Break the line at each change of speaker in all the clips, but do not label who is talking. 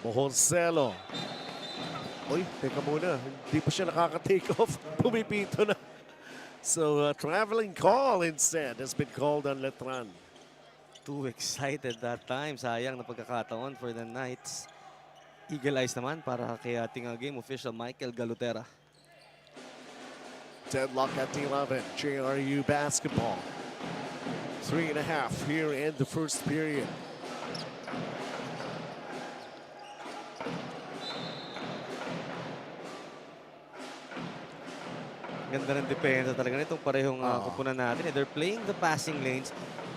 Mohorcelo. Uy, teka muna. Hindi pa siya nakaka-take off. Pumipito na. So, traveling call instead has been called on Letran.
Too excited that time. Sayang na pagkakataon for the Knights. Eagle eyes naman para kay ating game official Michael Galutera.
Deadlock at the 11. JRU basketball. 3.5 here in the first period.
Ganda ng depensa talaga nitong parehong kupunan natin. They're playing the passing lanes.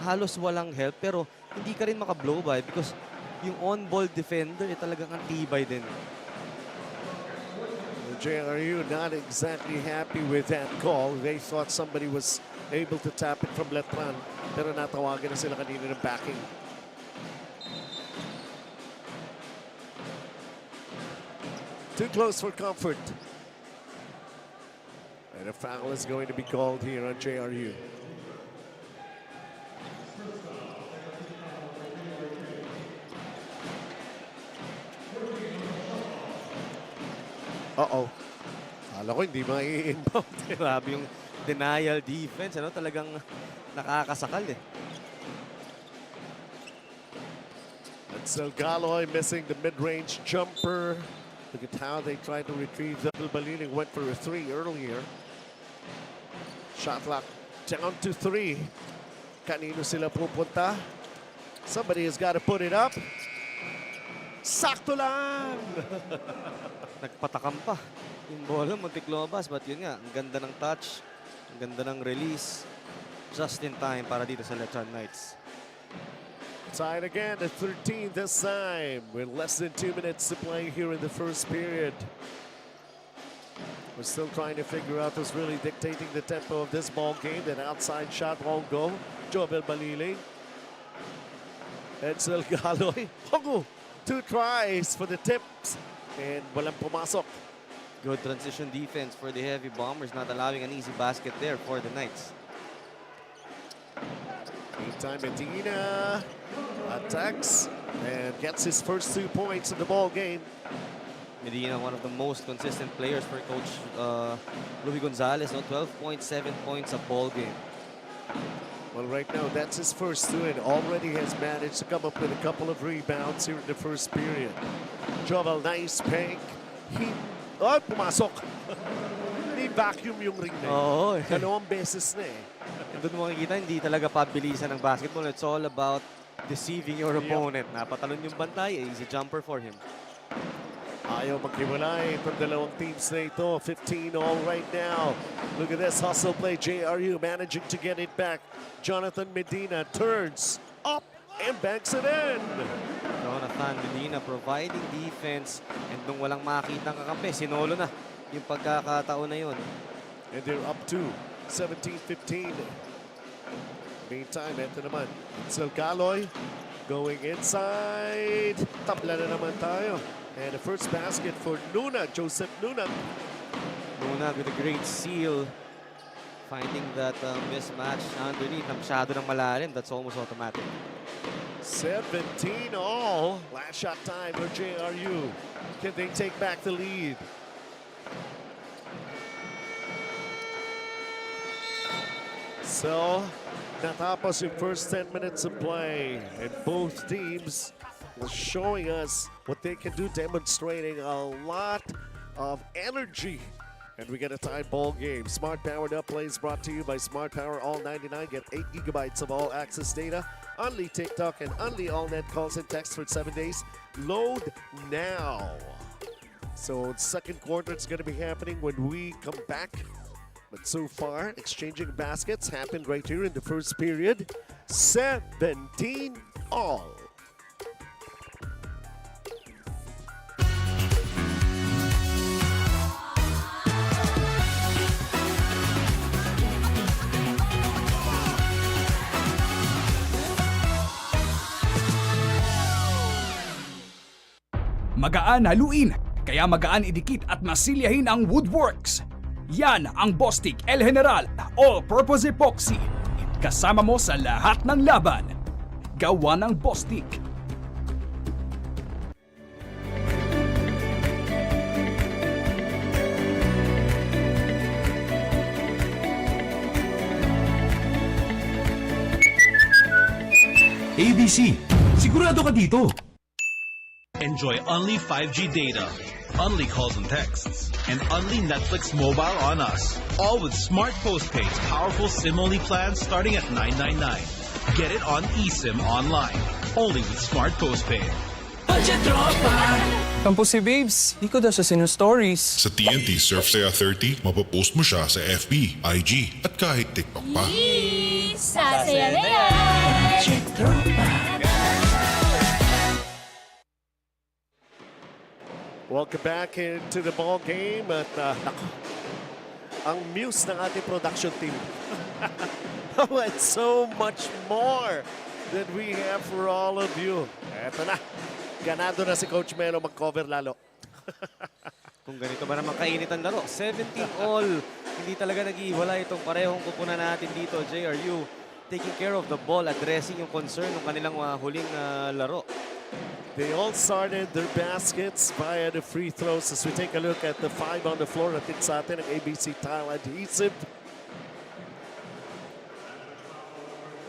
Halos walang help pero hindi ka rin maka-blow by because yung on-ball defender talagang antibay din.
JRU not exactly happy with that call. They thought somebody was able to tap it from Letran pero natawagan na sila kanina ng backing. Too close for comfort. And a foul is going to be called here on JRU. Uh-oh. Kala ko hindi mai-inbound.
Grabe yung denial defense. Ano, talagang nakakasakal eh.
And so Galoy missing the mid-range jumper. Look at how they tried to retrieve that. Baliling went for a 3 earlier. Shot clock down to 3. Kanino sila pupunta? Somebody has got to put it up. Sakto lang!
Nagpatakam pa. Yung bola magtiklobas. But yun nga, ang ganda ng touch. Ang ganda ng release. Just in time para dito sa Letran Knights.
Tied again at 13 this time. With less than 2 minutes to play here in the first period. We're still trying to figure out who's really dictating the tempo of this ball game. That outside shot won't go. Jovel Baliling. Edsel Galoy. Hongo! 2 tries for the tips. And walang pumasok.
Good transition defense for the Heavy Bombers. Not allowing an easy basket there for the Knights.
Meantime, Medina attacks and gets his first 2 points in the ball game.
Medina, one of the most consistent players for Coach Louis Gonzalez. No? 12.7 points a ball game.
Well, right now, that's his first 2 and already has managed to come up with a couple of rebounds here in the first period. Jovel, nice pink. Oh, pumasok. Ni-vacuum yung ring na.
Oo.
Dalawang beses na eh.
Doon mo makikita, hindi talaga pabilisan ng basketball. It's all about deceiving your opponent. Napatalon yung bantay, easy jumper for him.
Ayaw maghiwalay itong dalawang teams na ito. 15 all right now. Look at this hustle play. JRU managing to get it back. Jonathan Medina turns up and banks it in.
Jonathan Medina providing defense. And nung walang makitang kakampi, sinolo na yung pagkakataon na yun.
And they're up to 17-15. Meantime, ito naman. Edsel Galoy going inside. Tabla na naman tayo. And the first basket for Nuna, Joseph Nuna.
Nuna with a great seal. Finding that mismatch underneath. Masyado ng malalim. That's almost automatic.
17 all. Last shot time for JRU. Can they take back the lead? So, natapos yung first 10 minutes of play. And both teams was showing us what they can do, demonstrating a lot of energy. And we get a tied ball game. Smart Powered Up plays brought to you by Smart Power All 99. Get 8 gigabytes of all access data, only TikTok, and only all net calls and texts for 7 days. Load now. So second quarter is going to be happening when we come back. But so far, exchanging baskets happened right here in the first period. 17 all.
Magaan haluin, kaya magaan idikit at masilyahin ang Woodworks. Yan ang Bostik El General All-Purpose Epoxy. Kasama mo sa lahat ng laban. Gawa ng Bostik.
ABC, sigurado ka dito.
Enjoy only 5G data, only calls and texts, and only Netflix mobile on us. All with Smart Postpaid's powerful SIM-only plans starting at $999. Get it on eSIM online, only with Smart Postpaid.
Kampo si Babes, di ko daw siya sinu-stories.
Sa TNT Surf Saya 30, mapopost mo siya sa FB, IG, at kahit TikTok pa.
Sasaya na yan!
Welcome back into the ball game at ang muse ng ating production team. And so much more that we have for all of you. Eto na, ganado na si Coach Melo mag-cover lalo.
Kung ganito ba naman kainit ang laro, 17-all. Hindi talaga nag-iwala itong parehong kupunan natin dito. JRU taking care of the ball, addressing yung concern ng kanilang huling laro.
They all started their baskets via the free throws. As we take a look at the 5 on the floor, natin sa atin ang ABC Tile Adhesive.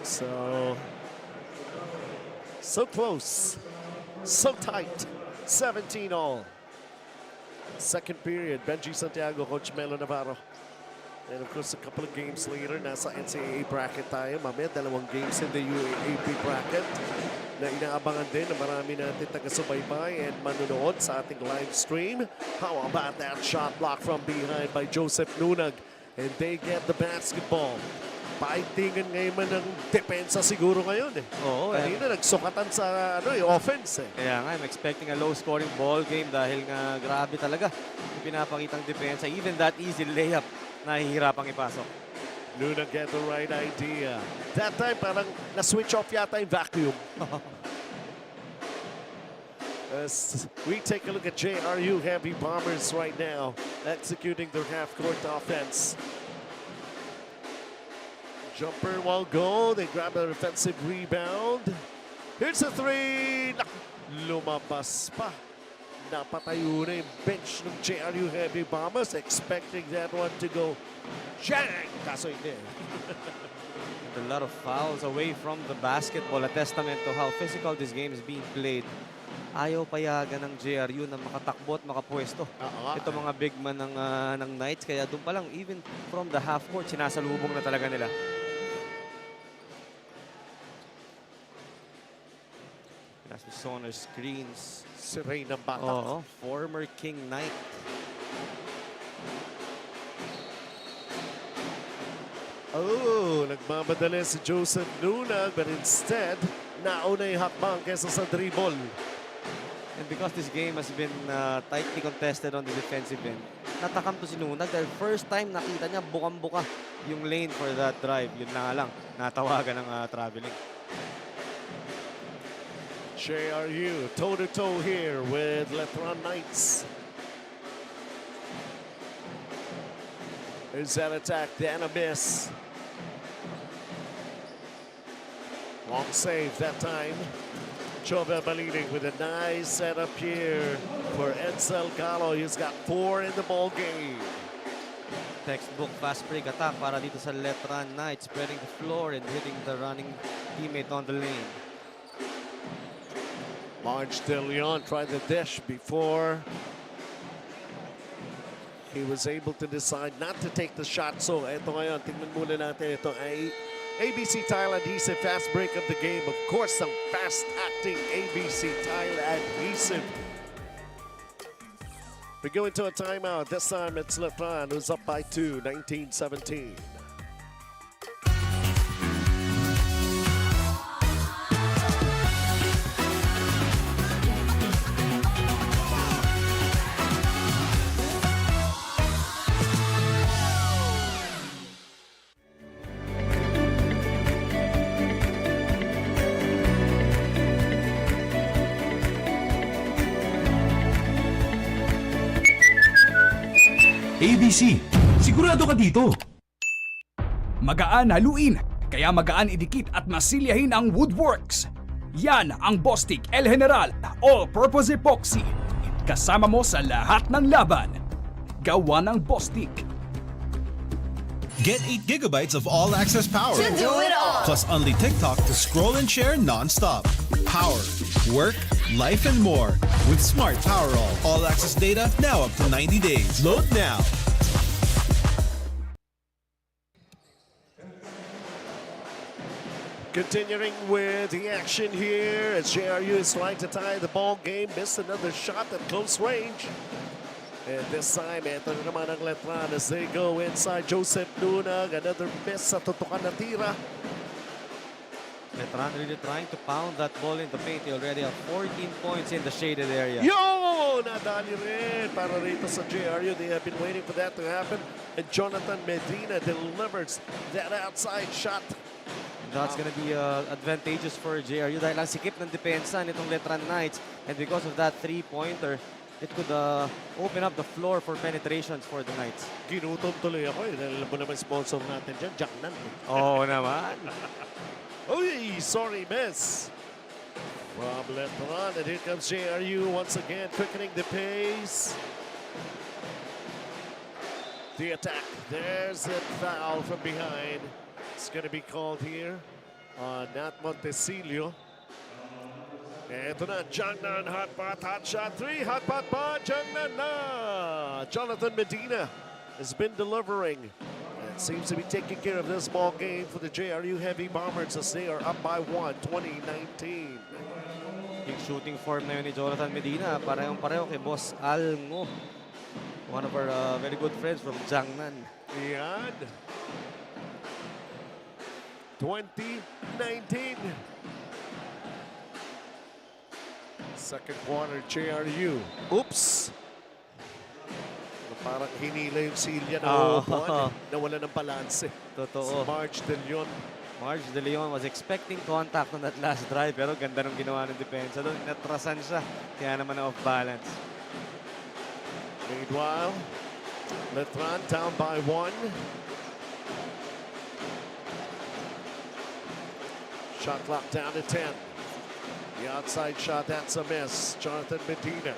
So close, so tight, 17-all. Second period, Benji Santiago, Coach Melo Navarro. And of course, a couple of games later, nasa NCAA bracket tayo. Mamaya, 2 games in the UAAP bracket na inaabangan din na marami natin taga-subaybay and manonood sa ating live stream. How about that shot block from behind by Joseph Nunag? And they get the basketball. Paigtingan ngayon man ng depensa siguro ngayon eh.
Oo,
Kanina nagsukatan sa offense eh.
Kaya nga, I'm expecting a low-scoring ball game dahil nga grabe talaga yung pinapakitang depensa. Even that easy layup, nahihirapang ipasok.
Nunag get the right idea. That time parang na-switch off yata yung vacuum. As we take a look at JRU Heavy Bombers right now, executing their half-court offense. Jumper while go, they grab an offensive rebound. Here's a 3. Lumabas pa. Napatayo na yung bench ng JRU Heavy Bombers, expecting that one to go jang! Kaso hindi.
A lot of fouls away from the basketball, a testament to how physical this game is being played. Ayaw payagan ng JRU na makatakbo at makapwesto. Ito mga big man ng Knights, kaya doon pa lang, even from the half court, sinasalubong na talaga nila. As we saw on our screens,
Si Ray ng bata.
former King Knight.
Oh, nagmamadali si Joseph Nunag, but instead, nauna yung hakbang kesa sa dribble.
And because this game has been tightly contested on the defensive end, natakam to si Nunag dahil first time nakita niya bukang-buka yung lane for that drive. Yun na nga lang, natawagan ng traveling.
JRU toe-to-toe here with Letran Knights. There's that attack, then a miss. Long save that time. Jovel Balining with a nice setup here for Edsel Galo. He's got 4 in the ball game.
Textbook fast break attack para dito sa Letran Knights, spreading the floor and hitting the running teammate on the lane.
Marge De Leon tried the dish before he was able to decide not to take the shot. So ito ngayon, tingnan muna natin ito ay ABC Tile Adhesive fast break of the game. Of course, some fast-acting ABC Tile Adhesive. We go into a timeout. This time it's Letran who's up by 2, 19-17.
ABC, sigurado ka dito.
Magaan haluin, kaya magaan idikit at masilyahin ang Woodworks. Yan ang Bostik El General All-Purpose Epoxy. Kasama mo sa lahat ng laban. Gawa ng Bostik.
Get 8 gigabytes of all-access power.
To do it all.
Plus only TikTok to scroll and share non-stop. Power, work, life, and more with Smart Power All-access data now up to 90 days. Load now.
Continuing with the action here as JRU is trying to tie the ball game. Missed another shot at close range. And this time, ito na naman ang Letran as they go inside Joseph Lunag. Another miss sa tutukan na tira.
Letran really trying to pound that ball in the paint. They already have 14 points in the shaded area.
Yo! Nadali rin para rito sa JRU. They have been waiting for that to happen. And Jonathan Medina delivers that outside shot.
That's gonna be advantageous for JRU dahil ang sikip ng depensa nitong Letran Knights. And because of that three-pointer, it could open up the floor for penetrations for the Knights.
Ginutom tuloy ako eh. Dahil mo naman sponsor natin dyan, Jangnan.
Oo naman.
Uy, sorry, miss. From Letran, and here comes JRU once again, quickening the pace. The attack. There's a foul from behind. It's going to be called here on Nat Montecillo. Ito na, Jangnan, hot pot, hot shot, 3, hot pot pa, Jangnan na! Jonathan Medina has been delivering and seems to be taking care of this ball game for the JRU Heavy Bombers as they are up by 1, 2019.
Yung shooting form na yun ni Jonathan Medina, parehong-pareho kay Boss Almo. One of our very good friends from Jangnan.
Yan. 2019. Second quarter, JRU. Oops! Parang hinila yung silya na upuan. Nawala ng balanse.
Totoo.
Si Marge De Leon.
Marge De Leon was expecting contact on that last drive pero ganda nung ginawa ng depensa doon. Natrasan siya. Kaya naman na off balance.
Meanwhile, Letran down by 1. Shot clock down to 10. The outside shot, that's a miss. Jonathan Medina.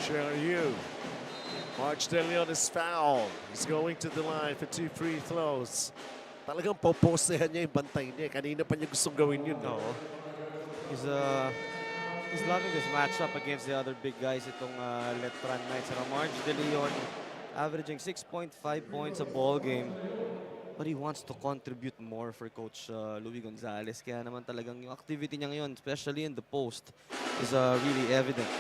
JRU. Marge De Leon is fouled. He's going to the line for 2 free throws. Talagang popostehan niya yung bantay niya. Kanina pa niya gustong gawin yun.
No. He's loving this matchup against the other big guys itong Letran Knights. Marge De Leon averaging 6.5 points a ball game. But he wants to contribute more for Coach Louis Gonzalez. Kaya naman talagang yung activity niya ngayon, especially in the post, is really evident.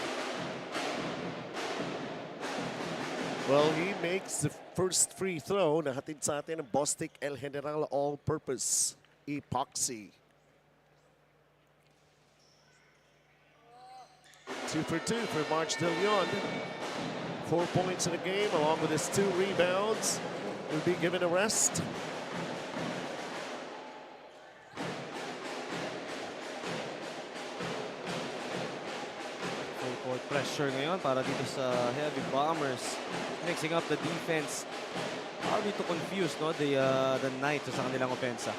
Well, he makes the first free throw. Nahatid sa atin ang Bostik El General All-Purpose Epoxy. 2 for 2 for Marge De Leon. 4 points in the game, along with his 2 rebounds. Will be given a rest.
Full court pressure ngayon para dito sa Heavy Bombers. Mixing up the defense. Hardly to confuse the Knights sa kanilang opensa.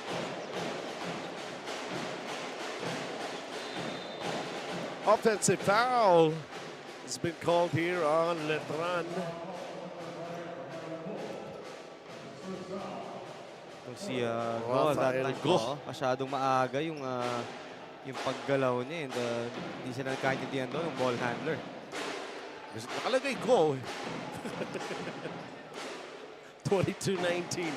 Offensive foul has been called here on Letran.
Si that time
Go.
masyadong maaga yung paggalaw niya and hindi sila nagkaintindihan doon yung ball handler.
Nakalagay go. 22-19.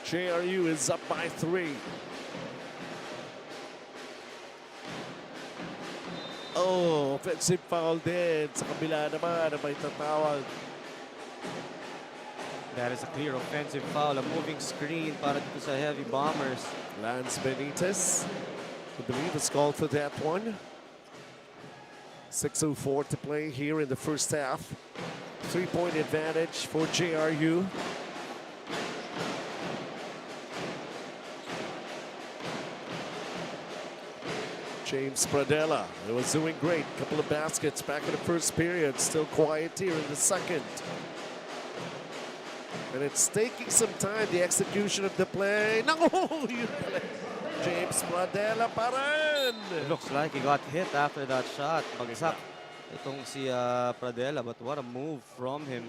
JRU is up by 3. Oh, offensive foul din. Sa kabila naman na may tatawag.
That is a clear offensive foul. A moving screen para dito sa Heavy Bombers.
Lance Benitez, I believe, is called for that one. 6:04 to play here in the first half. 3-point advantage for JRU. James Pradella, he was doing great. Couple of baskets back in the first period. Still quiet here in the second. And it's taking some time, the execution of the play. No! James Pradella pa rin.
It looks like he got hit after that shot. Bagsak. itong si Pradella, but what a move from him.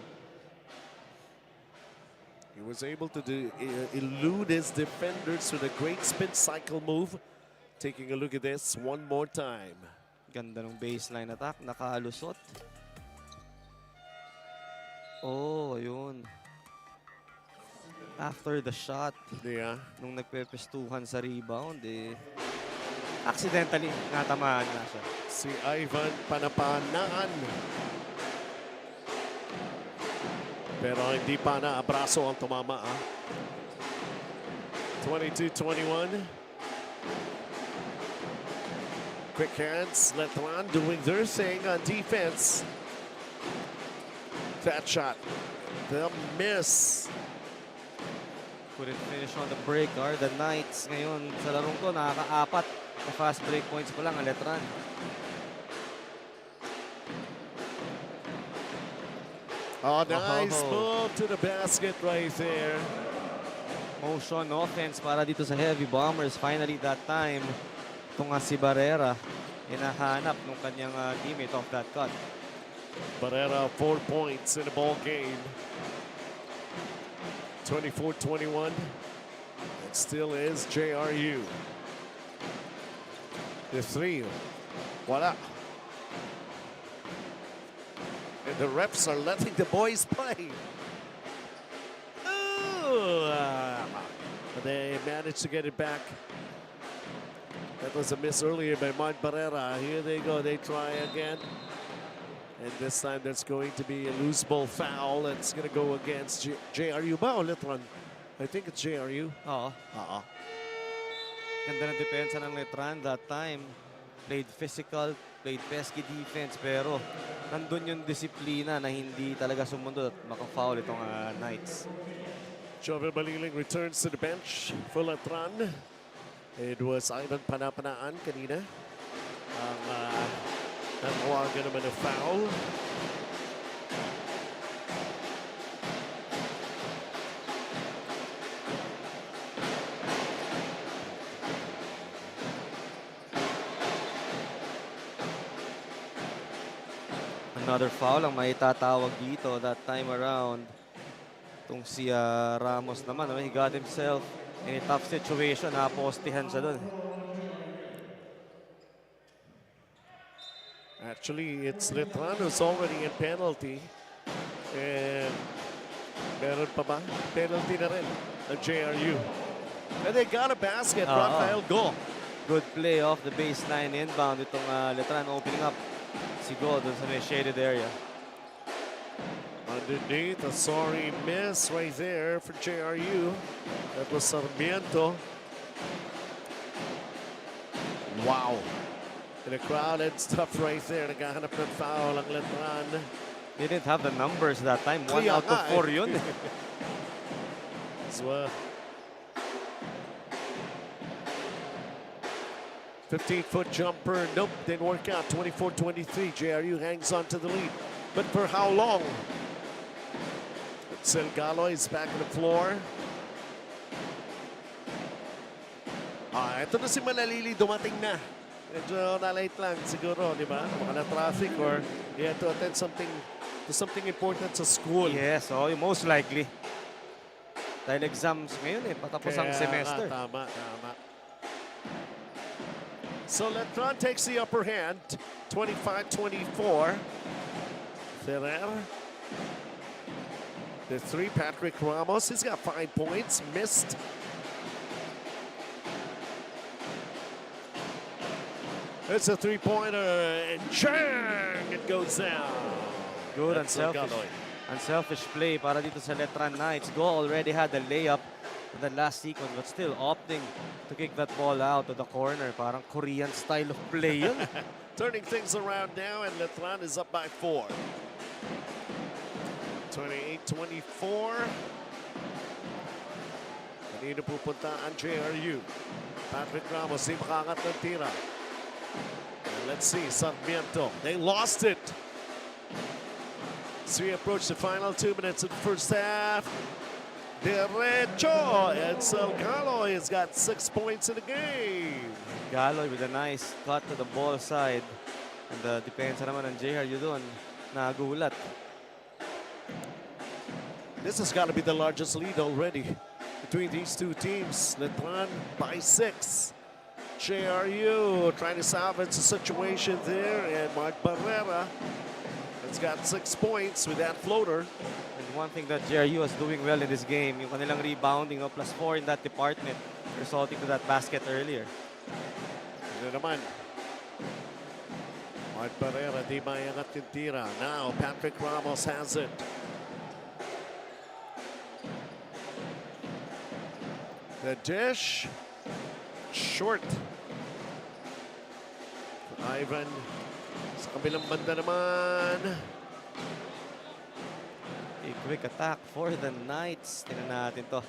He was able to elude his defenders with a great spin cycle move. Taking a look at this one more time.
Ganda ng baseline attack, nakalusot. Oh, ayun. After the shot,
Yeah.
nung nagpepestuhan sa rebound, accidentally natamaan na siya.
Si Ivan panapanaan. Pero hindi pa na abraso ang tumama. 22-21. Quick hands, Letran doing their thing on defense. That shot, the miss.
Couldn't finish on the break are the Knights. Ngayon sa larong to, nakaka-4 na fast break points pa lang ang Letran.
Oh, nice move to the basket right there.
Motion offense para dito sa Heavy Bombers. Finally that time, itong si Barrera, hinahanap nung kanyang teammate off that cut.
Barrera 4 points in the ball game. 24-21. It still is JRU. The three. Voila. And the refs are letting the boys play. Ooh, but they managed to get it back. That was a miss earlier by Mark Barrera. Here they go. They try again. And this time there's going to be a loose ball foul. It's going to go against JRU. Ba o Letran? I think it's JRU.
Oo. Ganda ng depensa ng Letran that time. Played physical, played pesky defense, pero nandun yung disiplina na hindi talaga sumunod at maka-foul itong Knights.
Jovel Baliling returns to the bench for Letran. It was Ivan Panapanaan kanina. Ang nanawagan naman ng foul.
Another foul ang maitatawag dito that time around. Itong si Ramos naman, he got himself in a tough situation. Napostihan siya doon.
Actually, it's Letran who's already in penalty. And meron pa ba? Penalty na rin ng JRU. And they got a basket. Rafael Go.
Good play off the baseline inbound. Itong Letran opening up. Si Go dun sa may shaded area.
Underneath, a sorry miss right there for JRU. That was Sarmiento. Wow. In a crowded stuff right there. Naghahanap ng foul ang Letran.
They didn't have the numbers that time. 1 out of 4 yun.
As well. 15-foot jumper. Nope, didn't work out. 24-23. JRU hangs on to the lead. But for how long? Selgalo is back on the floor. Ito na si Malalili, dumating na. Medyo na-late lang siguro, di ba? Baka na-traffic or he had to attend something important sa school.
Yes, most likely. Dahil exams ngayon patapos ang semester.
Tama. So Letran takes the upper hand, 25-24. Ferrer. The three, Patrick Ramos, he's got 5 points, missed. It's a three-pointer, and Chang, it goes down.
Good, unselfish play para dito sa Letran Knights. Go already had the layup in the last sequence, but still opting to kick that ball out to the corner. Parang Korean style of play yun.
Turning things around now, and Letran is up by 4. 28-24. Kanina pupunta ang JRU. Patrick Ramos, di makaangat ng tira. And let's see, Sarmiento. They lost it. So we approach the final 2 minutes of the first half. Derecho, and Salgado has got 6 points in the game.
Galoy with a nice cut to the ball side. And depensa naman ng JRU doon, nagulat.
This has got to be the largest lead already between these two teams. Letran by 6. JRU trying to salvage the situation there, and Mark Barrera has got 6 points with that floater.
And one thing that JRU is doing well in this game, yung kanilang rebounding, +4 in that department, resulting to that basket earlier.
Ito naman. Mark Barrera, di mayangat yung tira. Now, Patrick Ramos has it. The dish, short. Ivan, sa kabilang banda naman.
A quick attack for the Knights. Tingnan natin to.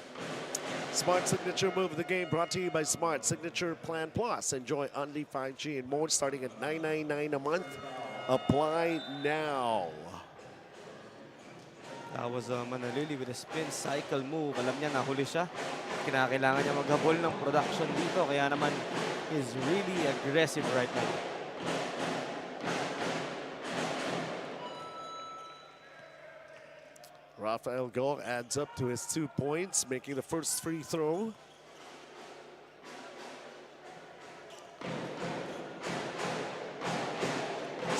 Smart signature move of the game brought to you by Smart Signature Plan Plus. Enjoy only 5G and more starting at $9.99 a month. Apply now.
That was Manalili with a spin cycle move. Alam niya, nahuli siya. Kinakailangan niya maghabol ng production dito. Kaya naman, he's really aggressive right now.
Rafael Go adds up to his 2 points, making the first free throw.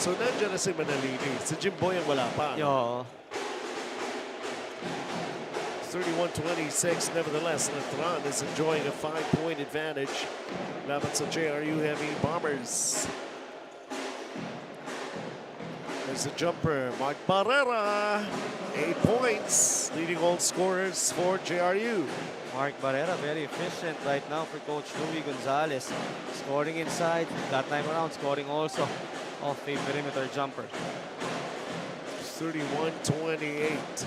So nandiyan na si Manalini. Si Jimboy ang wala pa.
Yo.
31-26. Nevertheless, Letran is enjoying a 5-point advantage. Laban sa JRU Heavy Bombers. There's a jumper. Mark Barrera, 8 points, leading all scorers for JRU.
Mark Barrera, very efficient right now for Coach Louis Gonzalez. Scoring inside, that time around, scoring also off a perimeter jumper.
31-28.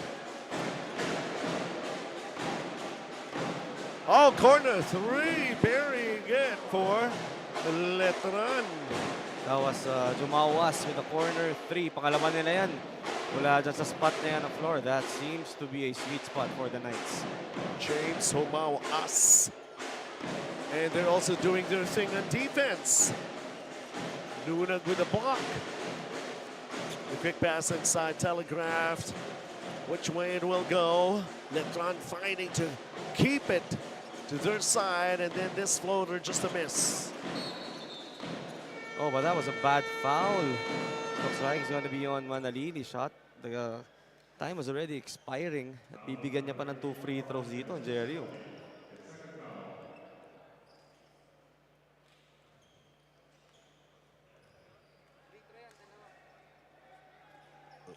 Oh, corner 3, burying it for Letran.
That was Jumawas with a corner 3. Pangalaman nila yan. Mula dyan sa spot na yan on the floor. That seems to be a sweet spot for the Knights.
James Humawas. And they're also doing their thing on defense. Nunag with a block. The quick pass inside, telegraphed. Which way it will go. Letran fighting to keep it to their side, and then this floater just a miss.
Oh, but that was a bad foul. Looks like he's going to be on Manalini shot. The time was already expiring. At bibigyan niya pa ng 2 free throws dito on JRU.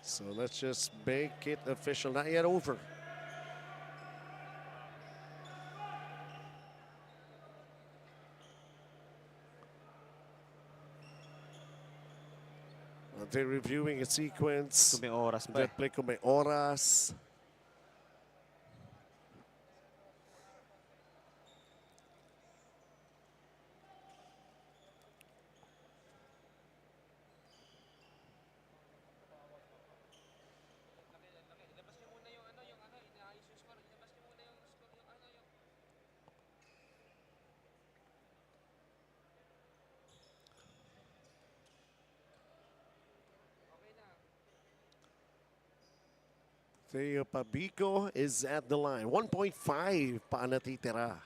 So let's just make it official. Not yet over. They're reviewing a sequence.
May oras pa.
Replay kung may oras. Theo Pabico is at the line. 1.5 pa natitira.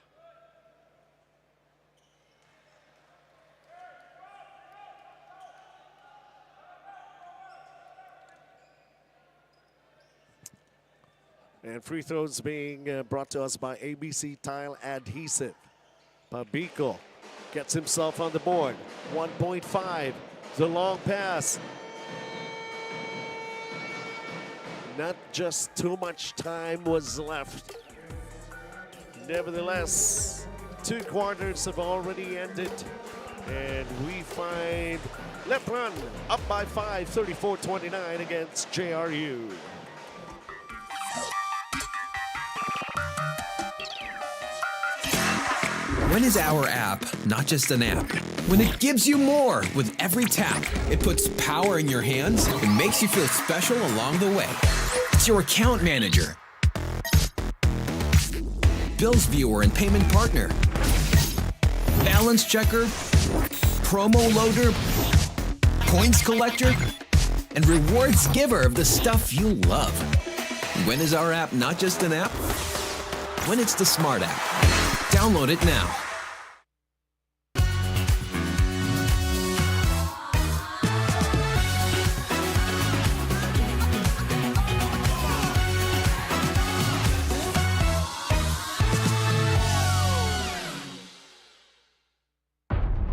And free throws being brought to us by ABC Tile Adhesive. Pabico gets himself on the board. 1.5. The long pass. Not just too much time was left. Nevertheless, 2 quarters have already ended. And we find Letran up by 5, 34-29 against JRU.
When is our app not just an app? When it gives you more with every tap. It puts power in your hands and makes you feel special along the way. It's your account manager, bills viewer and payment partner, balance checker, promo loader, points collector, and rewards giver of the stuff you love. When is our app not just an app? When it's the smart app. Download it now.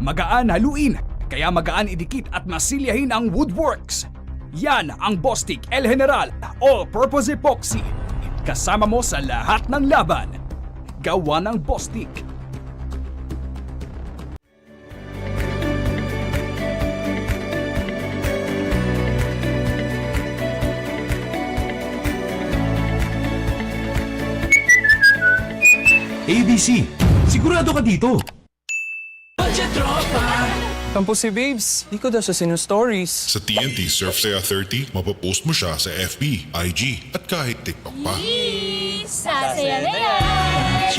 Magaan haluin, kaya magaan idikit at masilyahin ang woodworks. Yan ang Bostik El General All-Purpose Epoxy. Kasama mo sa lahat ng laban. Gawa ng Bostik.
ABC, sigurado ka dito.
Tampo si Babes, di ko daw siya sinu-stories.
Sa TNT Surf Saya 30, mapapost mo siya sa FB, IG, at kahit TikTok pa.
Sasaya na yan!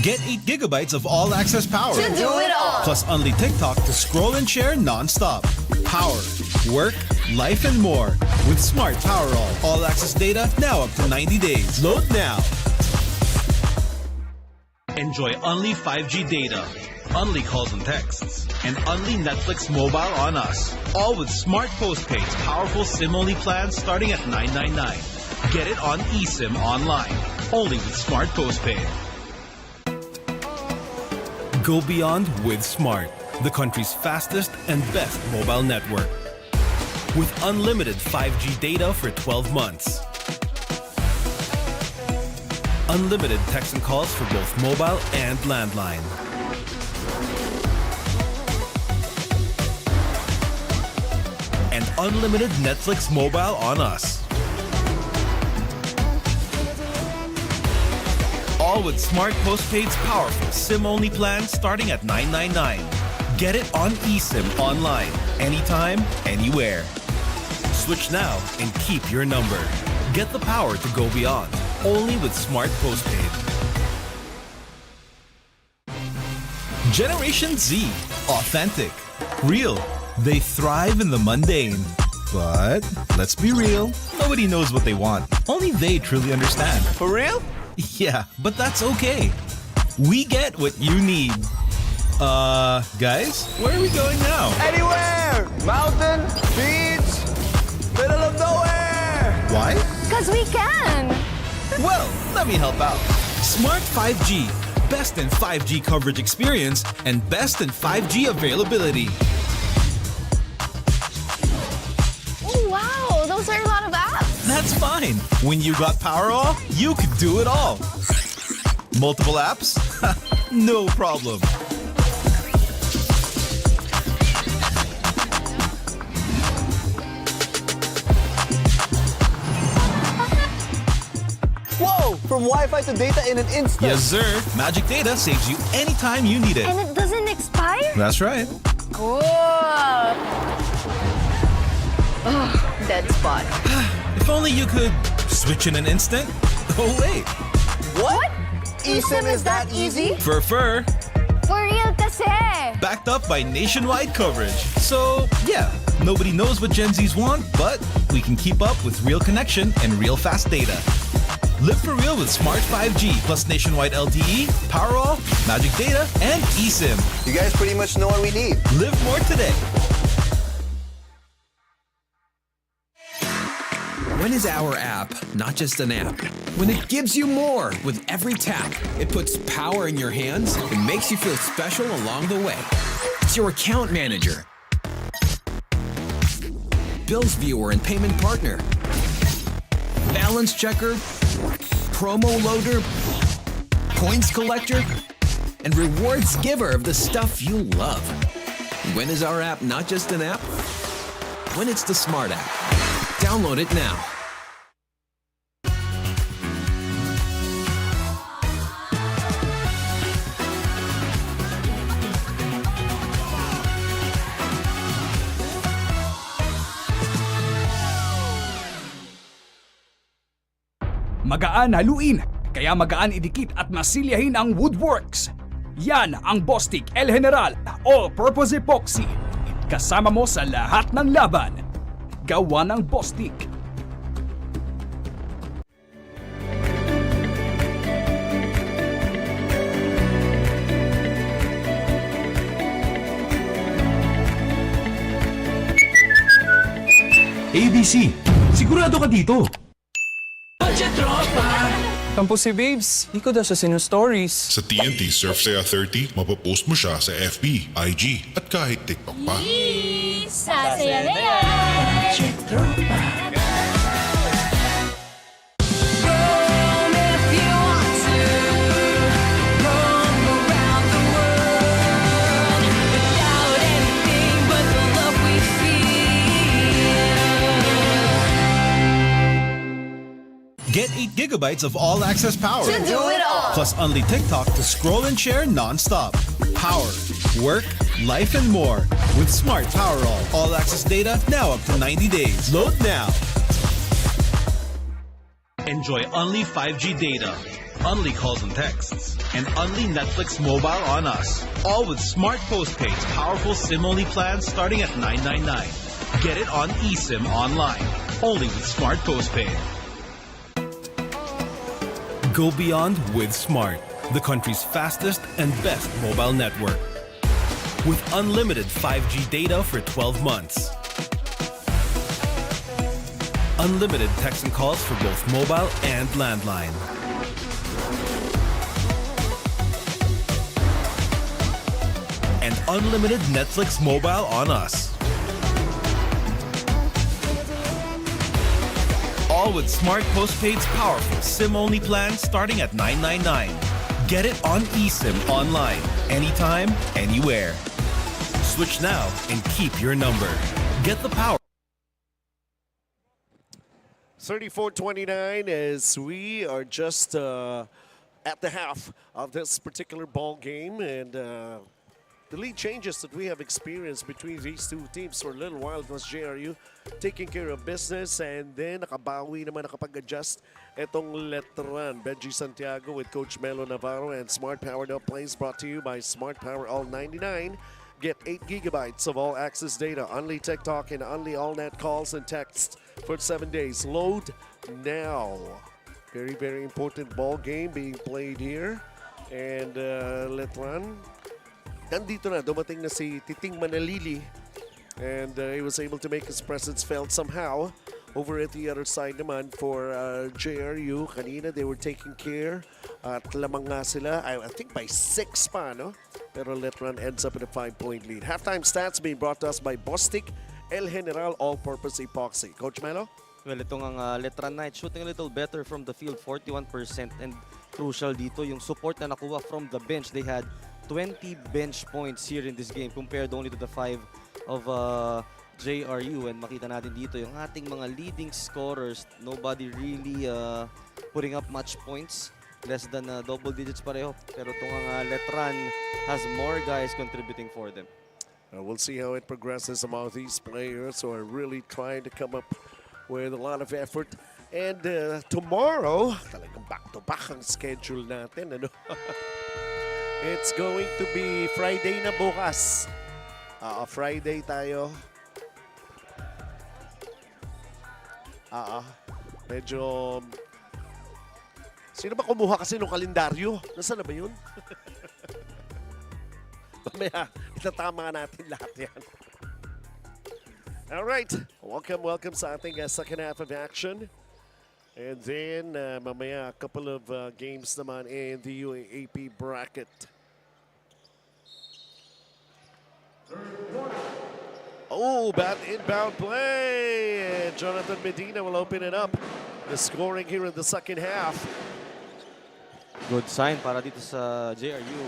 Get 8 gigabytes of all-access power.
To do it all!
Plus only TikTok to scroll and share non-stop. Power, work, life, and more. With Smart Power all-access data now up to 90 days. Load now. Enjoy only 5G data, only calls and texts, and only Netflix mobile on us. All with Smart Postpaid's powerful SIM-only plans starting at $9.99. Get it on eSIM online, only with Smart Postpaid. Go beyond with Smart, the country's fastest and best mobile network. With unlimited 5G data for 12 months. Unlimited text and calls for both mobile and landline. And unlimited Netflix mobile on us. All with Smart Postpaid's powerful SIM-only plan starting at $9.99. Get it on eSIM online, anytime, anywhere. Switch now and keep your number. Get the power to go beyond, only with Smart Postpaid. Generation Z, authentic, real. They thrive in the mundane. But let's be real, nobody knows what they want. Only they truly understand.
For real?
Yeah, but that's okay. We get what you need. Guys, where are we going now?
Anywhere! Mountain, beach, middle of nowhere!
Why?
Cause we can!
Well, let me help out. Smart 5G. Best in 5G coverage experience and best in 5G availability.
Oh, wow! Those are a lot of apps!
That's fine. When you got Powerall, you could do it all. Multiple apps? No problem.
Whoa! From Wi-Fi to data in an instant.
Yes, sir. Magic Data saves you anytime you need it.
And it doesn't expire?
That's right.
Cool! Oh, dead spot.
If only you could switch in an instant. Oh, wait.
What? eSIM is that easy?
For
For real kasi!
backed up by nationwide coverage. So, yeah, nobody knows what Gen Zs want, but we can keep up with real connection and real fast data. Live for real with Smart 5G plus nationwide LTE, Powerall, Magic Data, and eSIM.
You guys pretty much know what we need.
Live more today.
When is our app not just an app? When it gives you more with every tap. It puts power in your hands and makes you feel special along the way. It's your account manager, bills viewer and payment partner, balance checker, promo loader, points collector, and rewards giver of the stuff you love. When is our app not just an app? When it's the smart app. Download it now.
magaan haluin, kaya magaan idikit at masilyahin ang Woodworks. Yan ang Bostik El General All-Purpose Epoxy. Kasama mo sa lahat ng laban. Gawa ng Bostik.
ABC, sigurado ka dito.
Tampo si Babes, di ko daw sa sinu-stories.
Sa TNT Surf Saya 30, mapopost mo siya sa FB, IG, at kahit TikTok pa.
Sasaya na yan!
Get 8 gigabytes of all-access power.
To do it all!
Plus only TikTok to scroll and share non-stop. Power, work, life, and more. With Smart Power all-access data now up to 90 days. Load now. Enjoy only 5G data, only calls and texts, and only Netflix mobile on us. All with Smart Postpaid's powerful SIM-only plans starting at $9.99. Get it on eSIM online, only with Smart Postpaid. Go beyond with Smart, the country's fastest and best mobile network. With unlimited 5G data for 12 months. Unlimited text and calls for both mobile and landline. And unlimited Netflix mobile on us. All with Smart Postpaid's powerful SIM-only plan starting at $9.99. Get it on eSIM online, anytime, anywhere. Switch now and keep your number. Get the power.
34-29 as we are just at the half of this particular ball game, and the lead changes that we have experienced between these two teams for a little while. It was JRU taking care of business, and then nakabawi naman, nakapag-adjust itong Letran. Benji Santiago with Coach Melo Navarro, and Smart Powered Up Plays brought to you by Smart Power All 99. Get 8 gigabytes of all access data, only TikTok and only all net calls and texts for 7 days. Load now. Very, very important ball game being played here. And Letran, nandito na, dumating na si Titing Manalili, and he was able to make his presence felt somehow. Over at the other side naman for JRU, kanina they were taking care at lamang nga sila, I think by 6 pa, no? Pero Letran ends up in a 5-point lead. Halftime stats being brought to us by Bostik El General All-Purpose Epoxy. Coach Melo?
Well, itong ang Letran Knight shooting a little better from the field, 41%, and crucial dito yung support na nakuha from the bench. They had 20 bench points here in this game compared only to the 5 of JRU, and makita natin dito yung ating mga leading scorers, nobody really putting up much points, less than double digits pareho, pero itong Letran has more guys contributing for them.
We'll see how it progresses among these players who are really trying to come up with a lot of effort. And tomorrow, talagang back-to-back ang schedule natin, ano? It's going to be Friday na bukas. Friday tayo. Medyo... Sino ba kumuha kasi ng kalendaryo? Nasaan na ba yun? Mamaya, itatama natin lahat yan. Alright, welcome sa ating second half of action. And then, mamaya, a couple of games naman in the UAAP bracket. Oh, bad inbound play. And Jonathan Medina will open it up. The scoring here in the second half.
Good sign para dito sa JRU.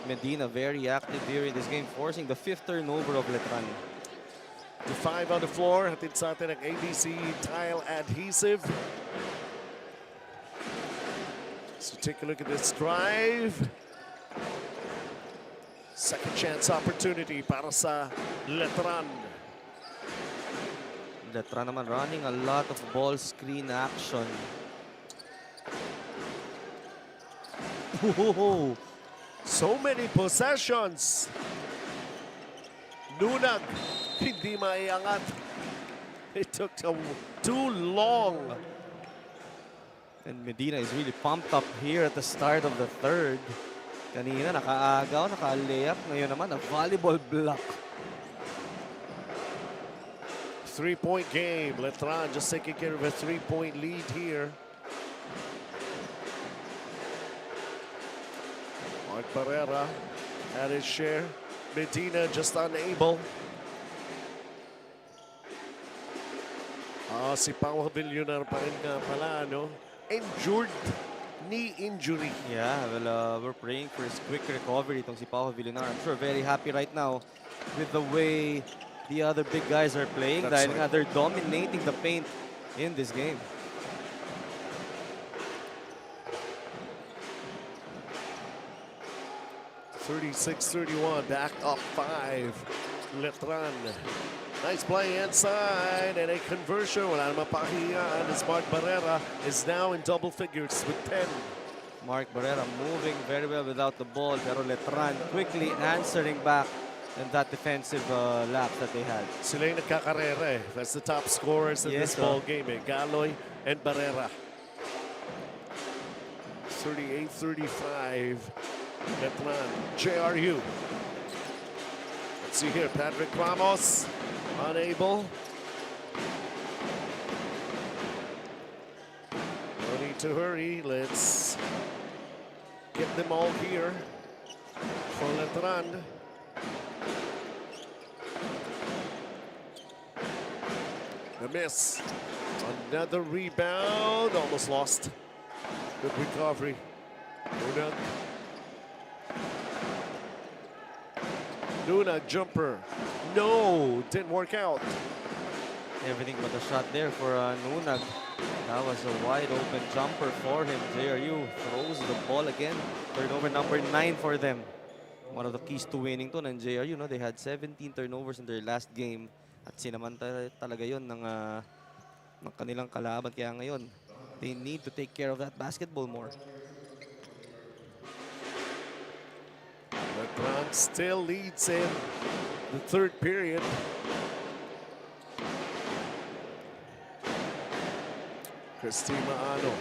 Medina very active here in this game, forcing the 5th turnover of Letran.
The 5 on the floor. Hatid sa atin ang ABC tile adhesive. So take a look at this drive. Second chance opportunity para sa Letran.
Letran naman running a lot of ball screen action.
Oh, so many possessions. Nunag, hindi maiangat. It took too long.
And Medina is really pumped up here at the start of the third. Kanina nakaagaw, naka-layup. Ngayon naman, a volleyball block.
3-point game. Letran just taking care of a 3-point lead here. Mark Barrera had his share. Medina just unable. Si Pau Villunar pa rin nga pala, no? Injured. Knee injury.
Yeah, well, we're praying for his quick recovery itong si Pau Villunar. I'm sure very happy right now with the way the other big guys are playing.
That's
Dahil
right.
nga they're dominating the paint in this game.
(36-31), back up 5. Letran. Nice play inside and a conversion. Wala naman pakiyaan as Mark Barrera is now in double figures with 10.
Mark Barrera moving very well without the ball. Pero Letran quickly answering back in that defensive lap that they had.
Sila yung nagkakarera eh. That's the top scorers in
Yes,
this ball game eh. Galoy and Barrera. 38-35. Letran. JRU. Let's see here. Patrick Ramos. Unable. No need to hurry. Let's get them all here for Letran. The miss. Another rebound. Almost lost. Good recovery. Nunag. Nunag jumper. No, didn't work out.
Everything but a shot there for Nunag. That was a wide open jumper for him. JRU throws the ball again. Turnover number 9 for them. One of the keys to winning to ng JRU. No? They had 17 turnovers in their last game. At sinamantala talaga yun ng kanilang kalaban. Kaya ngayon, they need to take care of that basketball more.
Letran still leads in the third period. Christina Ano.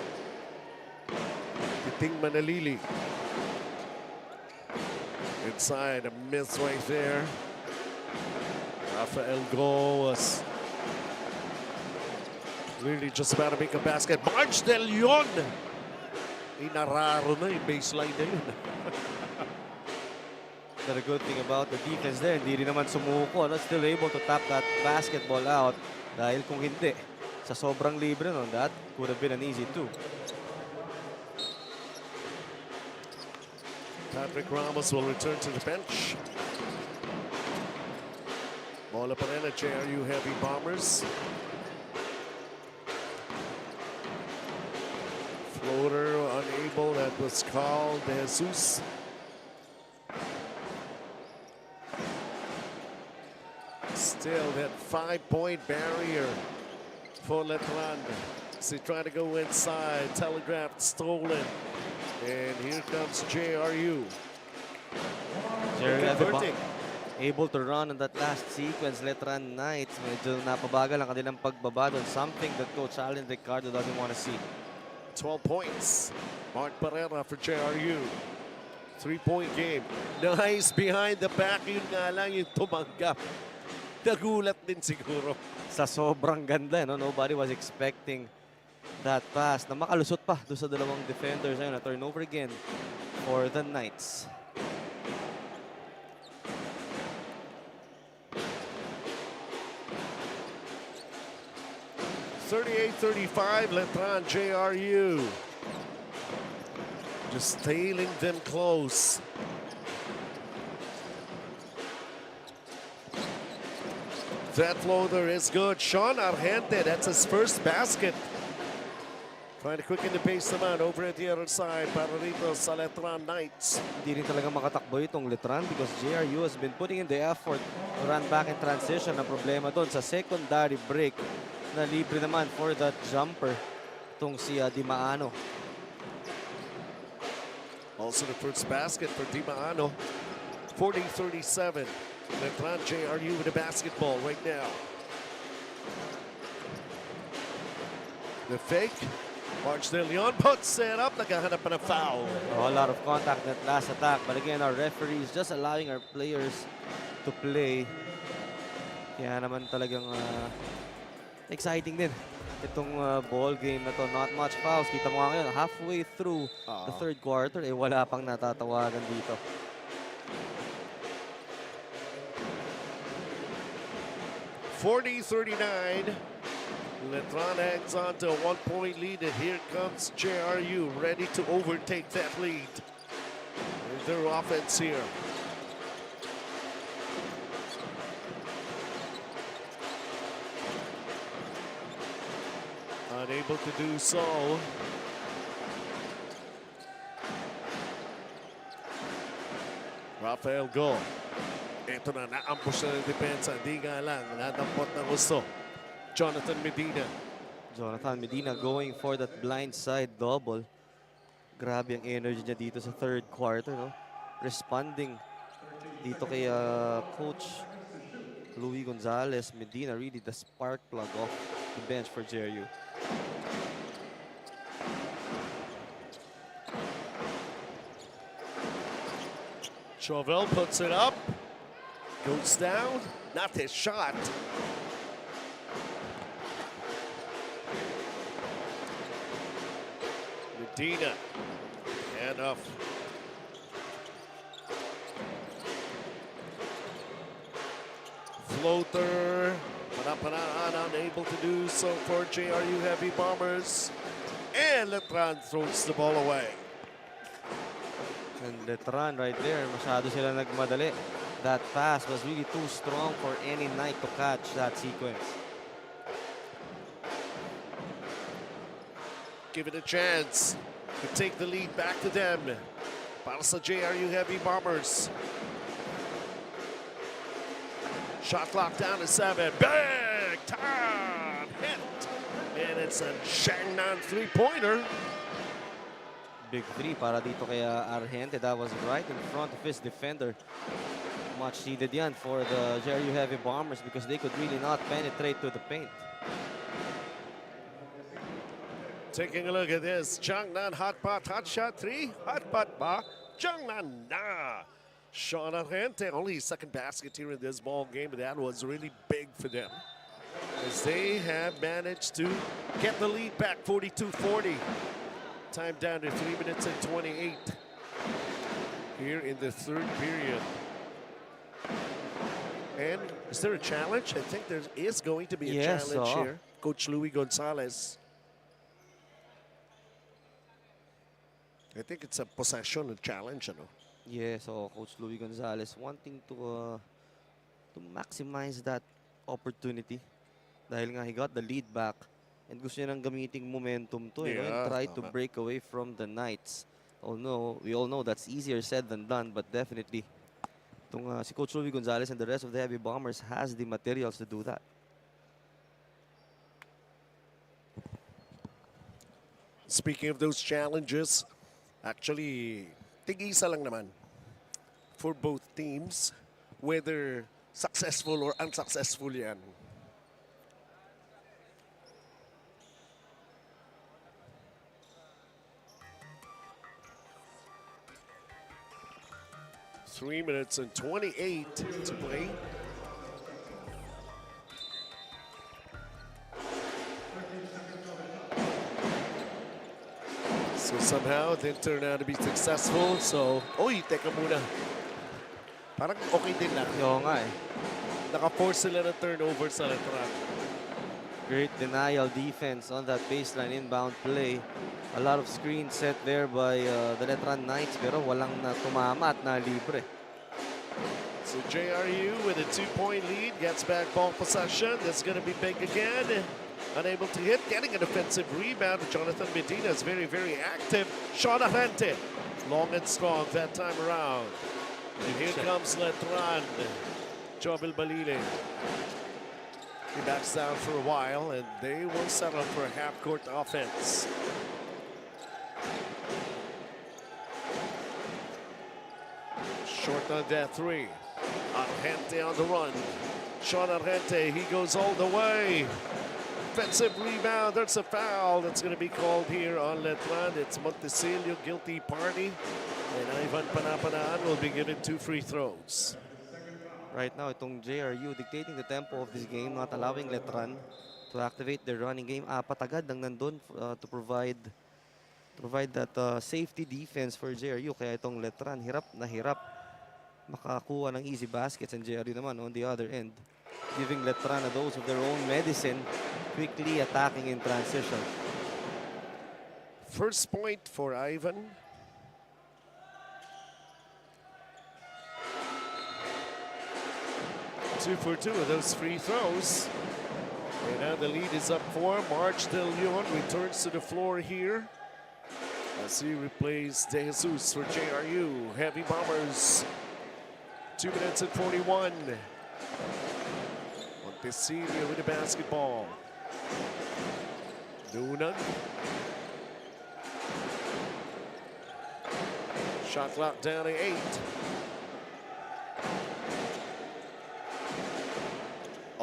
Piting Manalili. Inside, a miss right there. Rafael Go was clearly just about to make a basket. March Del Leon! Inararo na yung baseline na yun.
But the good thing about the defense there, hindi rin naman sumuko. No? Still able to tap that basketball out. Dahil kung hindi, sa sobrang libre nun, that would have been an easy 2.
Patrick Ramos will return to the bench. Bola pa rin at JRU Heavy Bombers. Floater unable, that was called Jesus. Still that 5-point barrier for Letran. They trying to go inside, telegraphed, stolen. And here comes JRU. Converting.
Able to run on that last sequence. Letran Knights, medyo napabagal ang kanilang pagbaba doon. Something that Coach Alan Ricardo doesn't want to see.
12 points. Mark Barrera for JRU. 3-point game. Nice behind the back. Yun nga lang yung tumanggap. Nagulat din siguro.
Sa sobrang ganda, no? Nobody was expecting that pass na makalusot pa doon sa dalawang defenders. Ayun, na turnover again for the Knights.
(38-35) Letran JRU. Just tailing them close. That floater is good. Sean Argente, that's his first basket. Trying to quicken the pace naman over at the other side para rito sa Letran Knights.
Hindi rin talaga makatakbo itong Letran because JRU has been putting in the effort to run back in transition. Ang problema doon sa secondary break na libre naman for that jumper itong si Di Maano.
also the first basket for Di Maano. 40-37. Letran JRU with the basketball right now. The fake. March De Leon puts it up. Naghahanap pa ng foul.
A lot of contact that last attack. But again, our referees just allowing our players to play. Kaya naman talagang exciting din itong ball game na to. Not much fouls. Kita mo nga ngayon, halfway through the third quarter, wala pang natatawagan dito.
(40-39). Letran hangs on to a 1-point lead, and here comes JRU ready to overtake that lead. With their offense here. Unable to do so. Rafael Go. Ito na, naambush na ng depensa. Hindi nga lang, nadampot na gusto. Jonathan Medina.
Jonathan Medina going for that blind side double. Grabe ang energy niya dito sa third quarter, no? Responding dito kay Coach Louis Gonzalez. Medina really the spark plug off the bench for JRU.
Chauvel puts it up. Goes down. Not his shot. Medina. And up. Floater. Panapanaan unable to do so for JRU Heavy Bombers. And Letran throws the ball away.
And Letran right there, masyado sila nagmadali. That pass was really too strong for any Knight to catch that sequence.
Give it a chance to take the lead back to them. Para sa JRU Heavy Bombers. Shot clock down to 7. Big time hit. And it's a Shangnan three-pointer.
Big three para dito kay Argente. That was right in front of his defender. Much needed yan for the JRU Heavy Bombers because they could really not penetrate to the paint.
Taking a look at this. Changnan hot pot, hot shot three. Hot pot ba? Changnan na. Sean Argente, only his second basket here in this ball game, but that was really big for them. As they have managed to get the lead back 42-40. Time down to 3 minutes and 28 here in the third period. And is there a challenge? I think there is going to be a challenge here. Coach Louis Gonzalez. I think it's a possession challenge, ano?
Yeah, so Coach Louis Gonzalez wanting to maximize that opportunity. Dahil nga he got the lead back and gusto niya nang gamiting momentum to, you know, and try to break away from the Knights. Oh no, we all know that's easier said than done, but definitely si Coach Louis Gonzalez and the rest of the Heavy Bombers has the materials to do that.
Speaking of those challenges, actually, tig-isa lang naman for both teams, whether successful or unsuccessful yan. Three minutes and 28 to play. So somehow it didn't turn out to be successful. So, oy, teka muna. Parang okay din lang.
Oo nga eh.
Naka-force sila ng turnover sa Letran.
Great denial defense on that baseline inbound play. A lot of screens set there by the Letran Knights, pero walang tumama at na-libre.
So JRU with a 2-point lead gets back ball possession. That's going to be big again. Unable to hit, getting an offensive rebound. Jonathan Medina is very, very active. Sean Argente, long and strong that time around. And here comes Letran. Jovel Balile. He backs down for a while, and they will settle for a half-court offense. Short on that three. Argente on the run. Sean Argente, he goes all the way. Offensive rebound, there's a foul that's going to be called here on Letran. It's Montesilio, guilty party. And Ivan Panapanaan will be given 2 free throws.
Right now, itong JRU dictating the tempo of this game, not allowing Letran to activate their running game. Apat agad ang nandun to provide that safety defense for JRU. Kaya itong Letran, hirap na hirap makakuha ng easy baskets, and JRU naman on the other end, giving Letran a dose of their own medicine, quickly attacking in transition.
First point for Ivan. Two for 2 of those free throws. And now the lead is up 4. March De Leon returns to the floor here as he replays De Jesus for JRU. Heavy Bombers. 2 minutes and 41. Montesilio with the basketball. Dunag. Shot clock down to 8.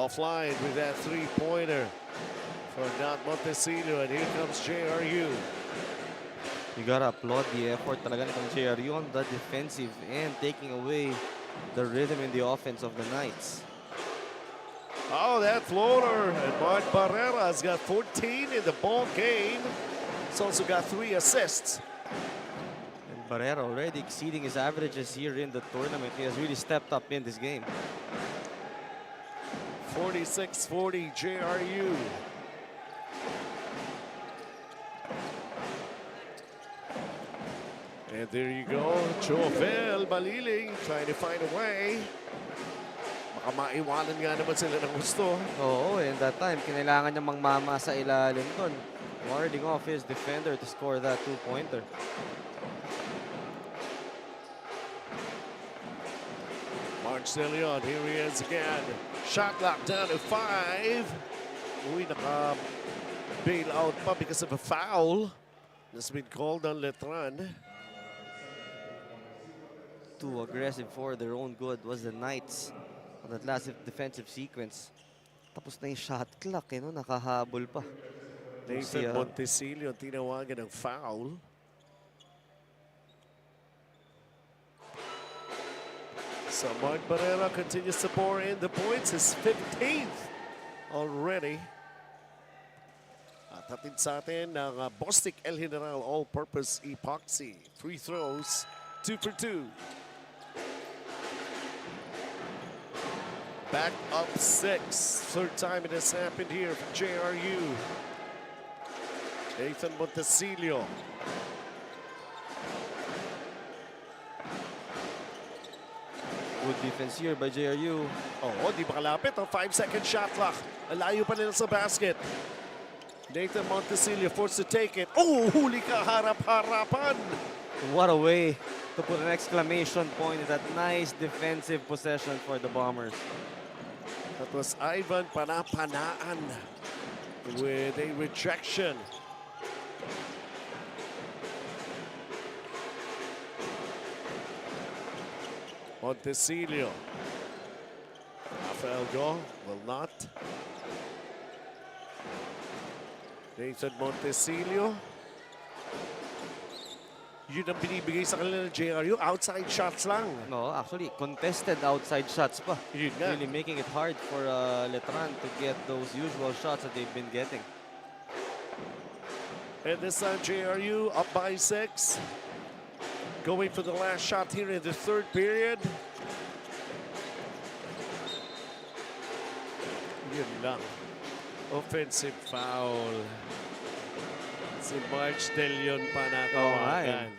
Offline with that three-pointer for not Montesilio, and here comes JRU.
You gotta applaud the effort talaga nitong JRU on the defensive end, taking away the rhythm in the offense of the Knights.
Oh, that floater, and Mark Barrera's got 14 in the ball game. He's also got 3 assists.
And Barrera already exceeding his averages here in the tournament. He has really stepped up in this game.
46-40 JRU. And there you go, Jovel Baliling trying to find a way. Baka maiwanan nga naman sila ng gusto.
Oo, and that time, kinailangan niya mangmama sa ilalim doon, warding off his defender to score that 2-pointer.
March De Leon, here he is again. Shot clock down to 5. Uy, naka-bail out pa because of a foul that's been called on Letran.
Too aggressive for their own good was the Knights on that last defensive sequence. Tapos na yung shot clock, eh, no? Nakahabol pa.
Nathan Montesilio tinawagan ng foul. So Mark Barrera continues to pour in the points, his 15th already. At hatid sa atin ng Bostik El General All-Purpose Epoxy. 3 throws, 2 for 2. Back up 6. Third time it has happened here for JRU. Nathan Montesilio.
Good defense here by JRU.
Oh, di ba kalapit? 5-second shot clock. Alayo pa nila sa basket. Nathan Montesilio forced to take it. Oh, huli ka, harap-harapan.
What a way to put an exclamation point in that nice defensive possession for the Bombers.
That was Ivan Panapanaan with a rejection. Montesilio. Rafael Go will not. Nathan Montesilio. Yun ang binibigay sa kanila ng JRU. Outside shots lang.
No, actually, contested outside shots pa.
Yun nga.
Really making it hard for Letran to get those usual shots that they've been getting.
And this time JRU up by 6. Going for the last shot here in the third period. Yun lang. Offensive foul. Si March De Leon pa nakawagan.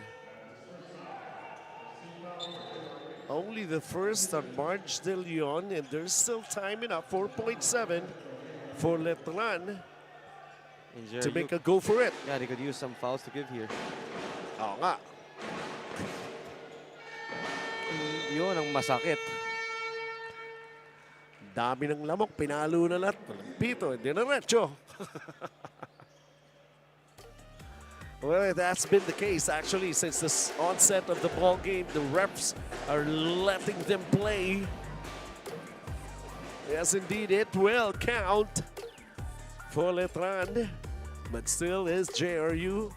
Only the first on March De Leon, and there's still time enough. 4.7 for Letran to make a go for it.
Yeah, they could use some fouls to give here.
Oo nga.
Yun ang masakit.
Dami ng lamok, pinalo na lahat. Pito, hindi na retso. Well, that's been the case actually since the onset of the ball game. The refs are letting them play. Yes, indeed, it will count for Letran, but still is JRU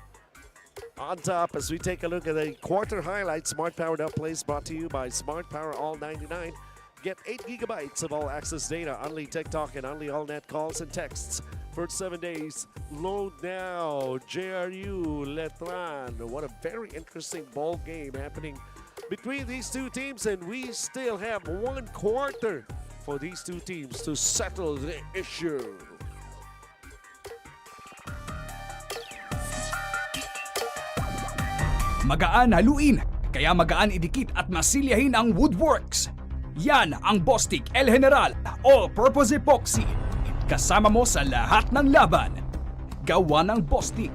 on top as we take a look at the quarter highlights. Smart Powered Up plays brought to you by Smart Power All 99. Get 8 gigabytes of all access data, only TikTok and only all net calls and texts for 7 days. Load now. JRU, Letran. What a very interesting ball game happening between these two teams, and we still have 1 quarter for these two teams to settle the issue.
Magaan haluin, kaya magaan idikit at masilyahin ang woodworks. Yan ang Bostik El General All-Purpose Epoxy. Kasama mo sa lahat ng laban. Gawa ng Bostik.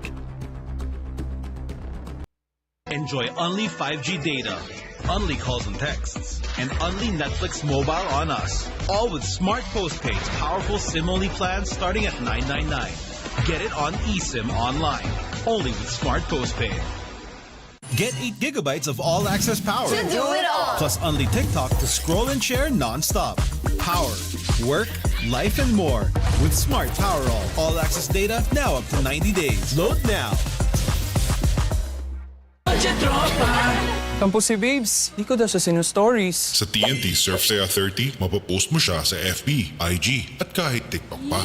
Enjoy only 5G data, only calls and texts, and only Netflix mobile on us. All with smart postpaid's powerful SIM-only plans starting at $9.99. Get it on eSIM online, only with smart postpaid.
Get 8 gigabytes of all-access power.
To do it all.
Plus only TikTok to scroll and share non-stop. Power, work, life, and more. With Smart Power All-access data now up to 90 days. Load now.
Tampo si Babes, di ko daw sa stories.
Sa TNT Surf Saya 30, mapopost mo siya sa FB, IG, at kahit TikTok pa.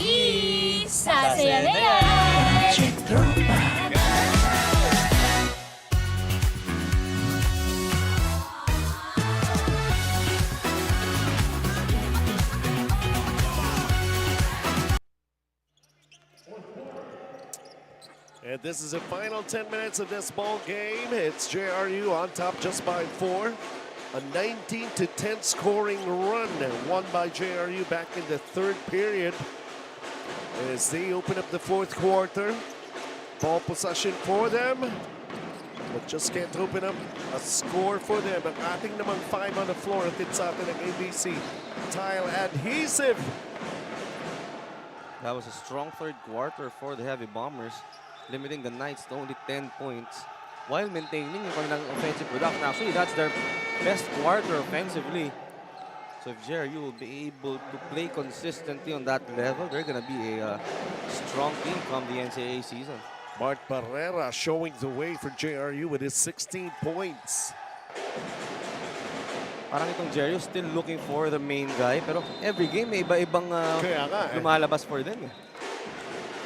Sasaya na yan!
And this is the final 10 minutes of this ball game. It's JRU on top just by 4. A 19-10 scoring run won by JRU back in the 3rd period. As they open up the 4th quarter. Ball possession for them. But just can't open up a score for them. Ang ating namang 5 on the floor at sa atin ng ABC Tile Adhesive.
That was a strong 3rd quarter for the Heavy Bombers, limiting the Knights to only 10 points while maintaining yung kanilang offensive production. Actually, that's their best quarter offensively. So if JRU will be able to play consistently on that level, they're going to be a strong team come the NCAA season.
Mark Barrera showing the way for JRU with his 16 points.
Parang itong JRU still looking for the main guy, pero every game may iba-ibang lumalabas for them.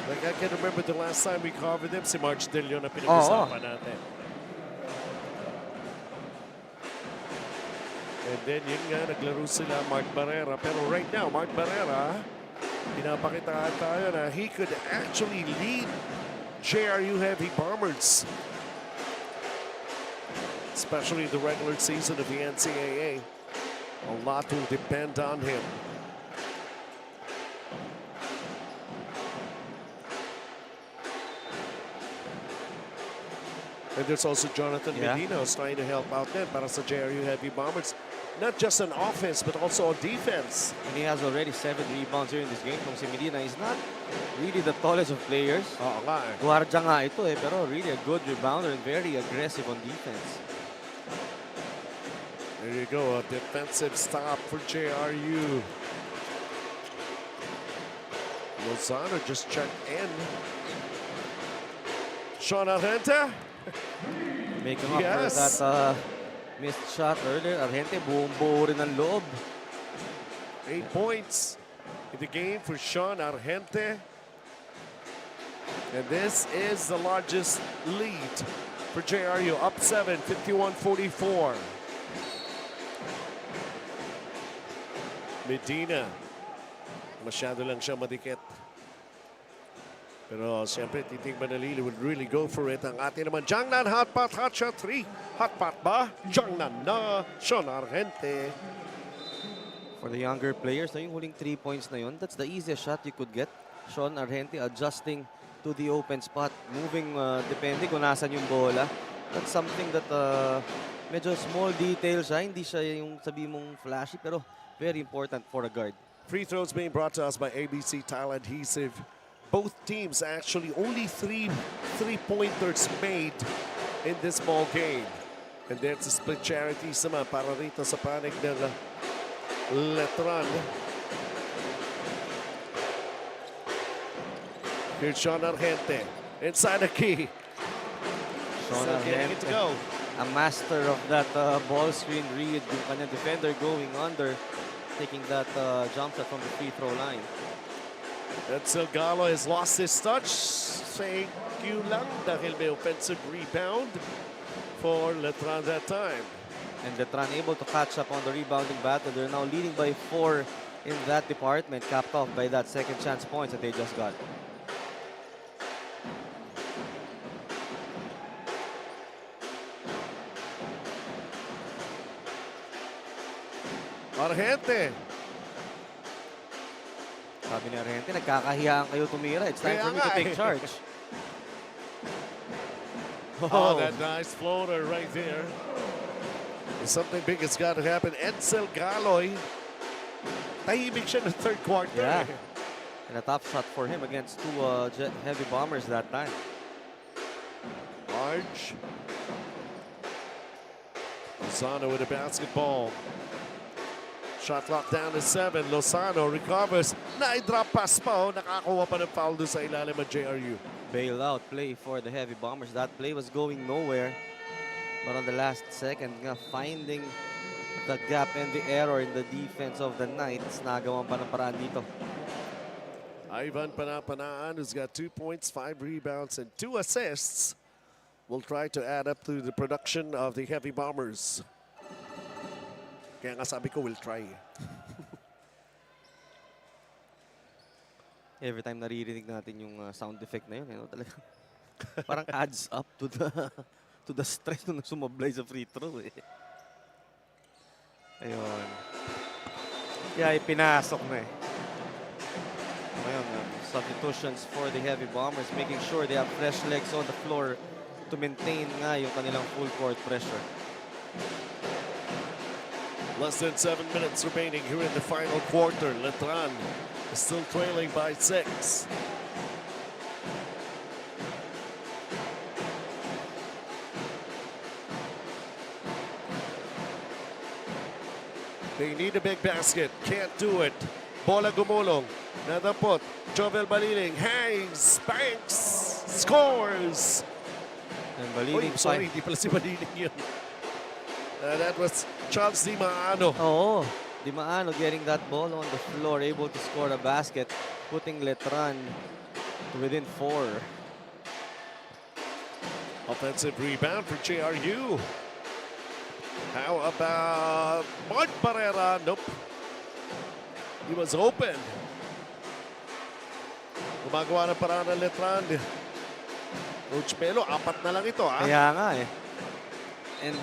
Like I can remember the last time we covered them, si March Del Leon na pinag-usapan natin. And then yun nga, naglaro sila Mark Barrera. Pero right now, Mark Barrera, pinapakita tayo na he could actually lead JRU Heavy Bombers. Especially the regular season of the NCAA. A lot will depend on him. And there's also Jonathan Medina who's trying to help out there para sa JRU Heavy Bombers. Not just on offense, but also on defense.
And he has already 7 rebounds here in this game. Kung si Medina is not really the tallest of players.
Oo nga eh.
Guardia nga ito eh, pero really a good rebounder and very aggressive on defense.
There you go, a defensive stop for JRU. Lozano just checked in. Sean Argenta.
Making up for that missed shot earlier. Argente, buong-buo rin ang loob.
8 points in the game for Sean Argente. And this is the largest lead for JRU. Up 7, 51-44. Medina. Masyado lang siya madikit. Pero siyempre, titigman na Lili would really go for it. Ang atin naman, Jiangnan Hotpot, Hotshot 3. Hotpot ba? Jiangnan na. Sean Argente.
For the younger players, yung huling 3 points na yun, that's the easiest shot you could get. Sean Argente adjusting to the open spot, moving depende kung nasan yung bola. That's something that medyo small details siya. Hindi siya yung sabi mong flashy, pero very important for a guard.
Free throws being brought to us by ABC Tile Adhesive. both teams actually only three-pointers made in this ball game. And there's a split charity sama para rito sa panig ng Letran. Here's Sean Argente inside the key.
Sean
Still getting it to go.
a master of that ball screen read. Yung kanya defender going under, taking that jump shot from the free throw line.
And Salgado has lost his touch. Thank you lang dahil may offensive rebound for Letran that time.
And Letran able to catch up on the rebounding battle. They're now leading by 4 in that department, capped off by that second chance points that they just got.
Argente.
Sabi ni Argente, nagkakahiyaan kayo tumira. It's time for me to take charge.
Oh, that nice floater right there. Something big has got to happen. Edsel Galoy. Tahimik siya in the third quarter.
Yeah. And a tough shot for him against 2 heavy bombers that time.
Large. Lozano with a basketball. Shot clock down to 7. Lozano recovers. Na-drop pass pa. Nakakuha pa ng foul doon sa ilalim ng JRU.
Bailout play for the heavy bombers. That play was going nowhere. But on the last second, finding the gap and the error in the defense of the Knights, nagawan pa ng paraan dito.
Ivan Panapanaan, who's got 2 points, 5 rebounds, and 2 assists, will try to add up to the production of the heavy bombers. Kaya nga sabi ko, we'll try.
Every time naririnig natin yung sound effect na yun, talaga parang adds up to the stress nung sumablay sa free throw. Ayun. Kaya ipinasok na Ngayon, substitutions for the heavy bombers, making sure they have fresh legs on the floor to maintain nga yung kanilang full court pressure.
Less than 7 minutes remaining here in the final quarter. Letran is still trailing by 6. They need a big basket. Can't do it. Bola gumulong. Nadapot. Jovel Baliling hangs. Banks. Scores.
And Baliling,
sorry, di pala si Baliling yun. That was Charles Di Maano.
Oo. Di Maano getting that ball on the floor, able to score a basket, putting Letran to within 4.
Offensive rebound for JRU. How about Mark Barrera? Nope. He was open. Gumagawa ng paraan ng Letran. Coach Melo, 4 na lang ito.
Kaya nga And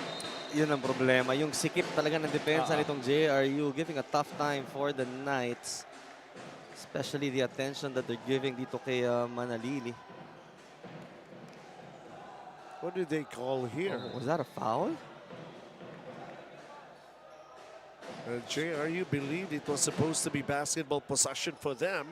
yun ang problema. Yung sikip talaga ng depensa nitong JRU, giving a tough time for the Knights. Especially the attention that they're giving dito kay Manalili.
What did they call here?
Was that a foul?
JRU believed it was supposed to be basketball possession for them.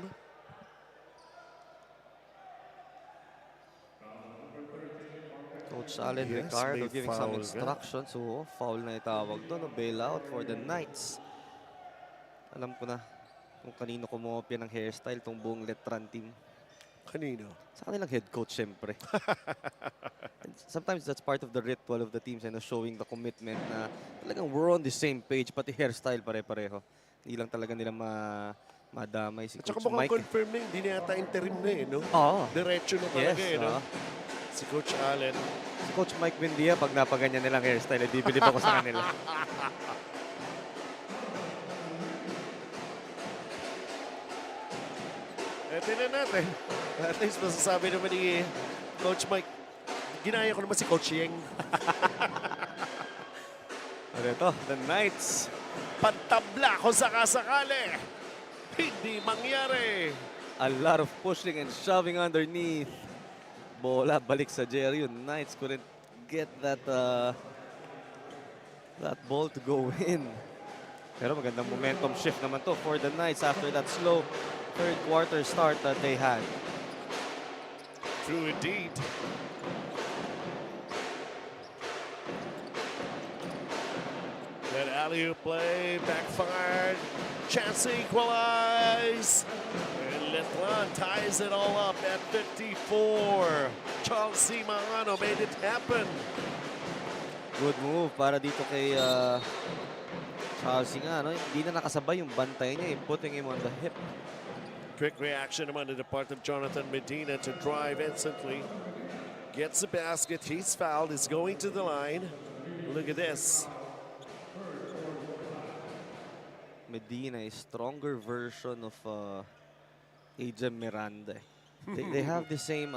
Coach Allen Ricardo giving some instructions. So, foul na itawag doon. Bailout for the Knights. Alam ko na kung kanino kumopya ng hairstyle tong buong Letran team.
Kanino?
Sa kanilang head coach, syempre. Sometimes that's part of the ritual of the teams and showing the commitment na talagang we're on the same page, pati hairstyle pare-pareho. Hindi lang talaga nila madamay si
Coach Mike. At saka
Mike.
mukhang confirm na hindi na yata interim na no?
Oo.
Diretso na talaga no? Si Coach Allen.
Si Coach Mike Buendia, pag napaganyan nilang hairstyle, di bilib ako sa kanila.
Tingnan natin. At least masasabi naman ni Coach Mike, ginaya ko naman si Coach Yeng.
Ito, the Knights.
Pantabla kung sakasakali. Hindi mangyari.
A lot of pushing and shoving underneath. Bola balik sa JRU. Knights couldn't get that ball to go in. Pero magandang momentum shift naman to for the Knights after that slow third quarter start that they had.
True indeed. That alley-oop play backfired. Chance to equalize. And Letran ties it all up at 54. Charles Simano made it happen.
Good move para dito kay Charles nga. No? Hindi na nakasabay yung bantay niya. Putting him on the hip.
Quick reaction on the part of Jonathan Medina to drive instantly. Gets the basket. He's fouled. He's going to the line. Look at this.
Medina, a stronger version of AJ Miranda. They have the same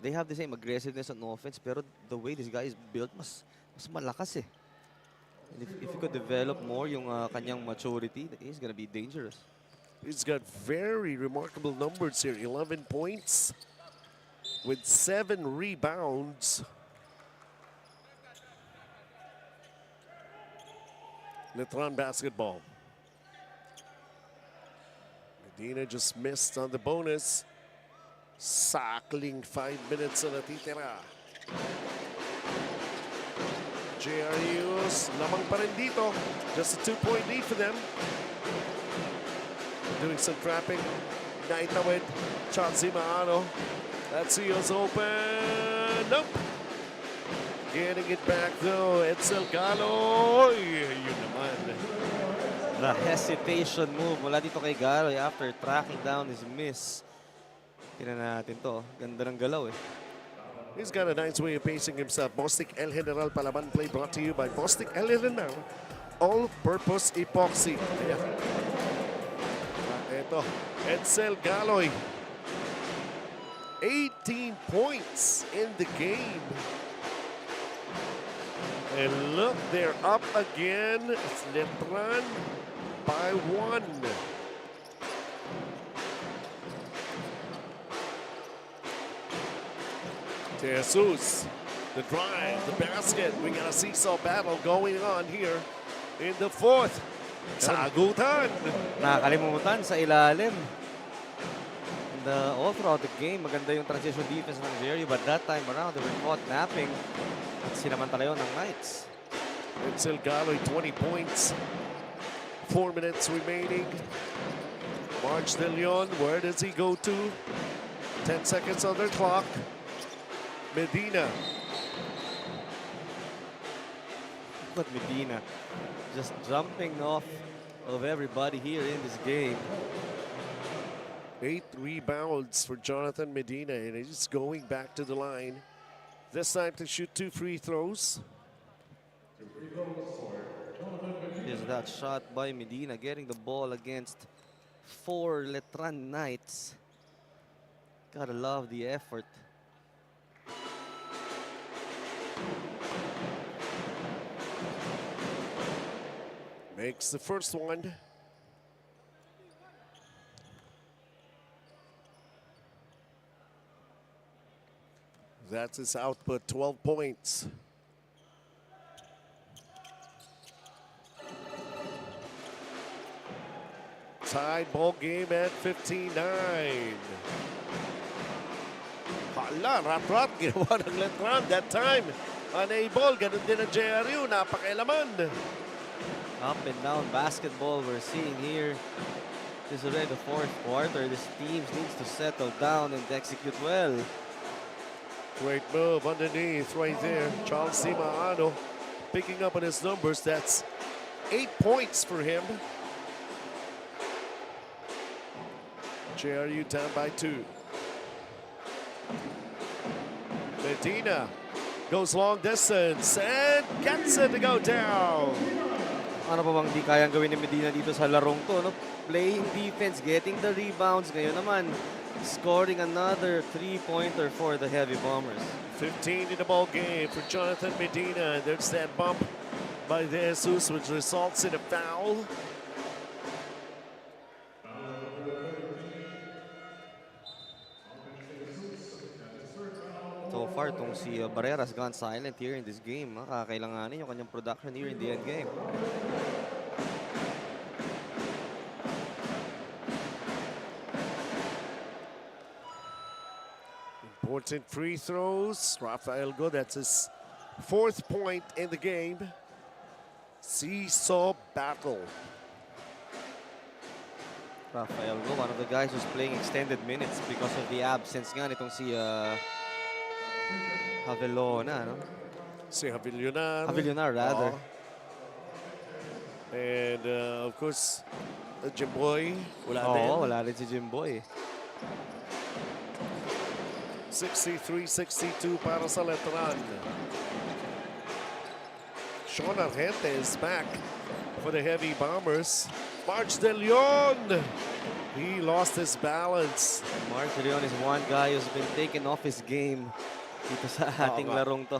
they have the same aggressiveness on offense, pero the way this guy is built mas malakas eh. And if he could develop more yung kanyang maturity, he's gonna be dangerous.
He's got very remarkable numbers here. 11 points with 7 rebounds. Letran basketball. Medina just missed on the bonus. Sakling 5 minutes na natitira. JRU's lamang pa rin dito. Just a 2-point lead for them. Doing some trapping. Naitawid. Chauncey Maano. That seals open. Nope. Getting it back though. Edsel Galoy. Yun naman.
The hesitation move mula dito kay Galoy after tracking down his miss. Tingnan natin to. Ganda ng galaw eh.
He's got a nice way of pacing himself. Bostik El General Palaban play brought to you by Bostik El General All-Purpose Epoxy. Ayan. Ito, Edsel Galoy. 18 points in the game. And look, they're up again. It's Letran by 1. Jesus, the drive, the basket. We got a seesaw battle going on here in the 4th. Sagutan.
Nakakalimutan sa ilalim. And all throughout the game, maganda yung transition defense ng JRU, but that time around, they were caught napping. At sinamantala yun ng Knights.
Edsel Galoy, 20 points. 4 minutes remaining. March De Leon, where does he go to? 10 seconds on their clock. Medina.
But Medina just jumping off of everybody here in this game.
8 rebounds for Jonathan Medina, and he's going back to the line. This time to shoot 2 free throws.
Here's that shot by Medina, getting the ball against 4 Letran Knights. Gotta love the effort.
Makes the first one. That's his output, 12 points. Tied ball game at 59. Hala, rat-rat, ginawa ng Letran that time. Unable, ganun din ang JRU, napakailaman.
Up and down basketball we're seeing here. This is already the 4th quarter. This team needs to settle down and execute well.
Great move underneath right there. Charles Simano picking up on his numbers. That's 8 points for him. JRU down by 2. Medina goes long distance and gets it to go down.
Ano pa bang di kayang gawin ni Medina dito sa larong to? No? Playing defense, getting the rebounds. Ngayon naman, scoring another 3-pointer for the Heavy Bombers.
15 in the ball game for Jonathan Medina. There's that bump by De Jesus, which results in a foul.
So far, itong si Barrera's gone silent here in this game. Kakailanganin yung kanyang production here in the end game.
14 free throws. Rafael Go, that's his 4th point in the game. Seesaw battle.
Rafael Go, one of the guys who's playing extended minutes because of the absence nga nitong si Javelona, no?
Si Javellonar.
Javellonar, rather.
And of course, Jimboy. Wala din.
Wala rin si Jimboy.
63-62 para sa Letran. Sean Argente is back for the Heavy Bombers. March De Leon. He lost his balance.
Mark De Leon is one guy who's been taken off his game dito sa ating larong to.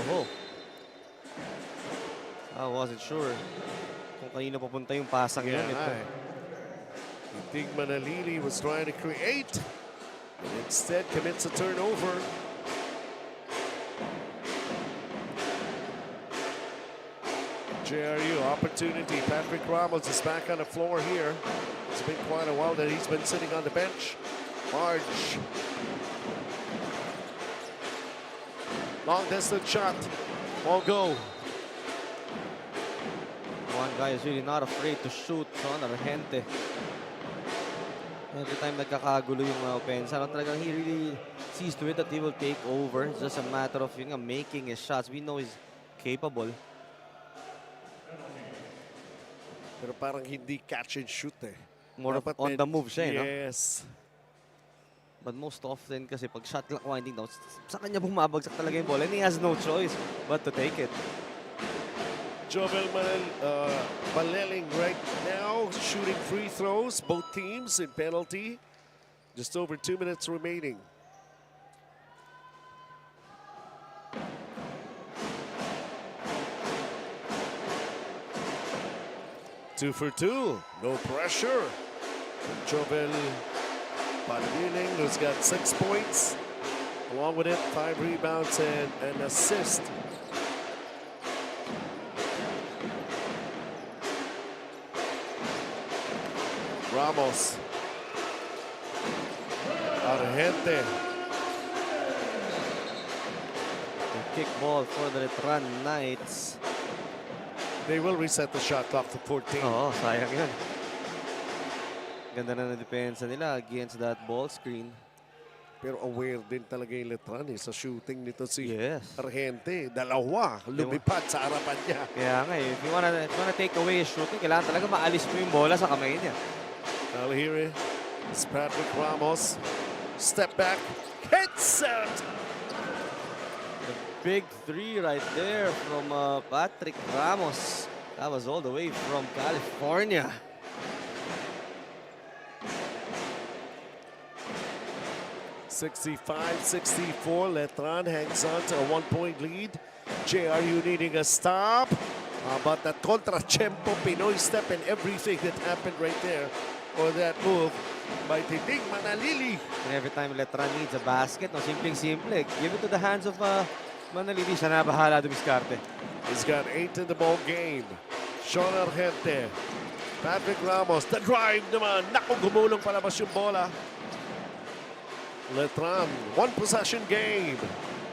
Oho. I wasn't sure kung kanino papunta yung pasang yun.
I think Manalili was trying to create and instead commits a turnover. JRU opportunity. Patrick Ramos is back on the floor here. It's been quite a while that he's been sitting on the bench. March. Long distance shot. Won't go.
One guy is really not afraid to shoot, Sean Argente. Every time nagkakagulo yung opensa, talagang he really sees to it that he will take over. It's just a matter of making his shots. We know he's capable.
Pero parang hindi catch and shoot eh.
More of on the move siya,
yes.
No? But most often kasi pag shot clock winding down, sa kanya bumabagsak talaga yung ball and he has no choice but to take it.
Jovel Maleling right now shooting free throws, both teams in penalty. Just over 2 minutes remaining. Two for two, no pressure. Jovel Maleling, who's got 6 points. Along with it, 5 rebounds and an assist. Ramos. Argente.
The kick ball for the Letran Knights.
They will reset the shot clock to 14.
Oo, sayang yan. Ganda na ng depensa nila against that ball screen.
Pero aware din talaga yung Letran sa shooting nito si
Yes.
Argente. Dalawa, lumipad sa harapan niya.
Kaya nga if you wanna take away his shooting, kailangan talaga maalis mo yung bola sa kamay niya.
Now here is Patrick Ramos. Step back, hits it!
The big three right there from Patrick Ramos. That was all the way from California.
(65-64). Letran hangs on to a 1-point lead. JRU needing a stop. But that contra-tempo Pinoy step and everything that happened right there. Or that move by Titing Manalili.
And every time Letran needs a basket, no, simpleng-simple. Give it to the hands of Manalili. Siya na bahala dumiskarte.
He's got 8 in the ball game. Sean Argente. Patrick Ramos. The drive naman. Naku, gumulong palabas yung bola. Letran, 1 possession game.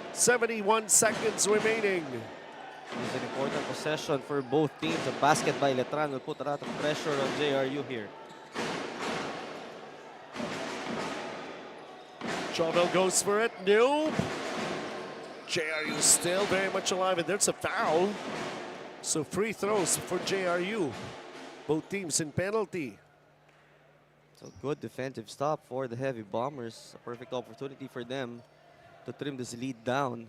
71 seconds remaining.
It's an important possession for both teams. A basket by Letran will put a lot of pressure on JRU here.
Jovel goes for it. Nope. JRU still very much alive, and there's a foul. So free throws for JRU. Both teams in penalty.
So good defensive stop for the Heavy Bombers. A perfect opportunity for them to trim this lead down.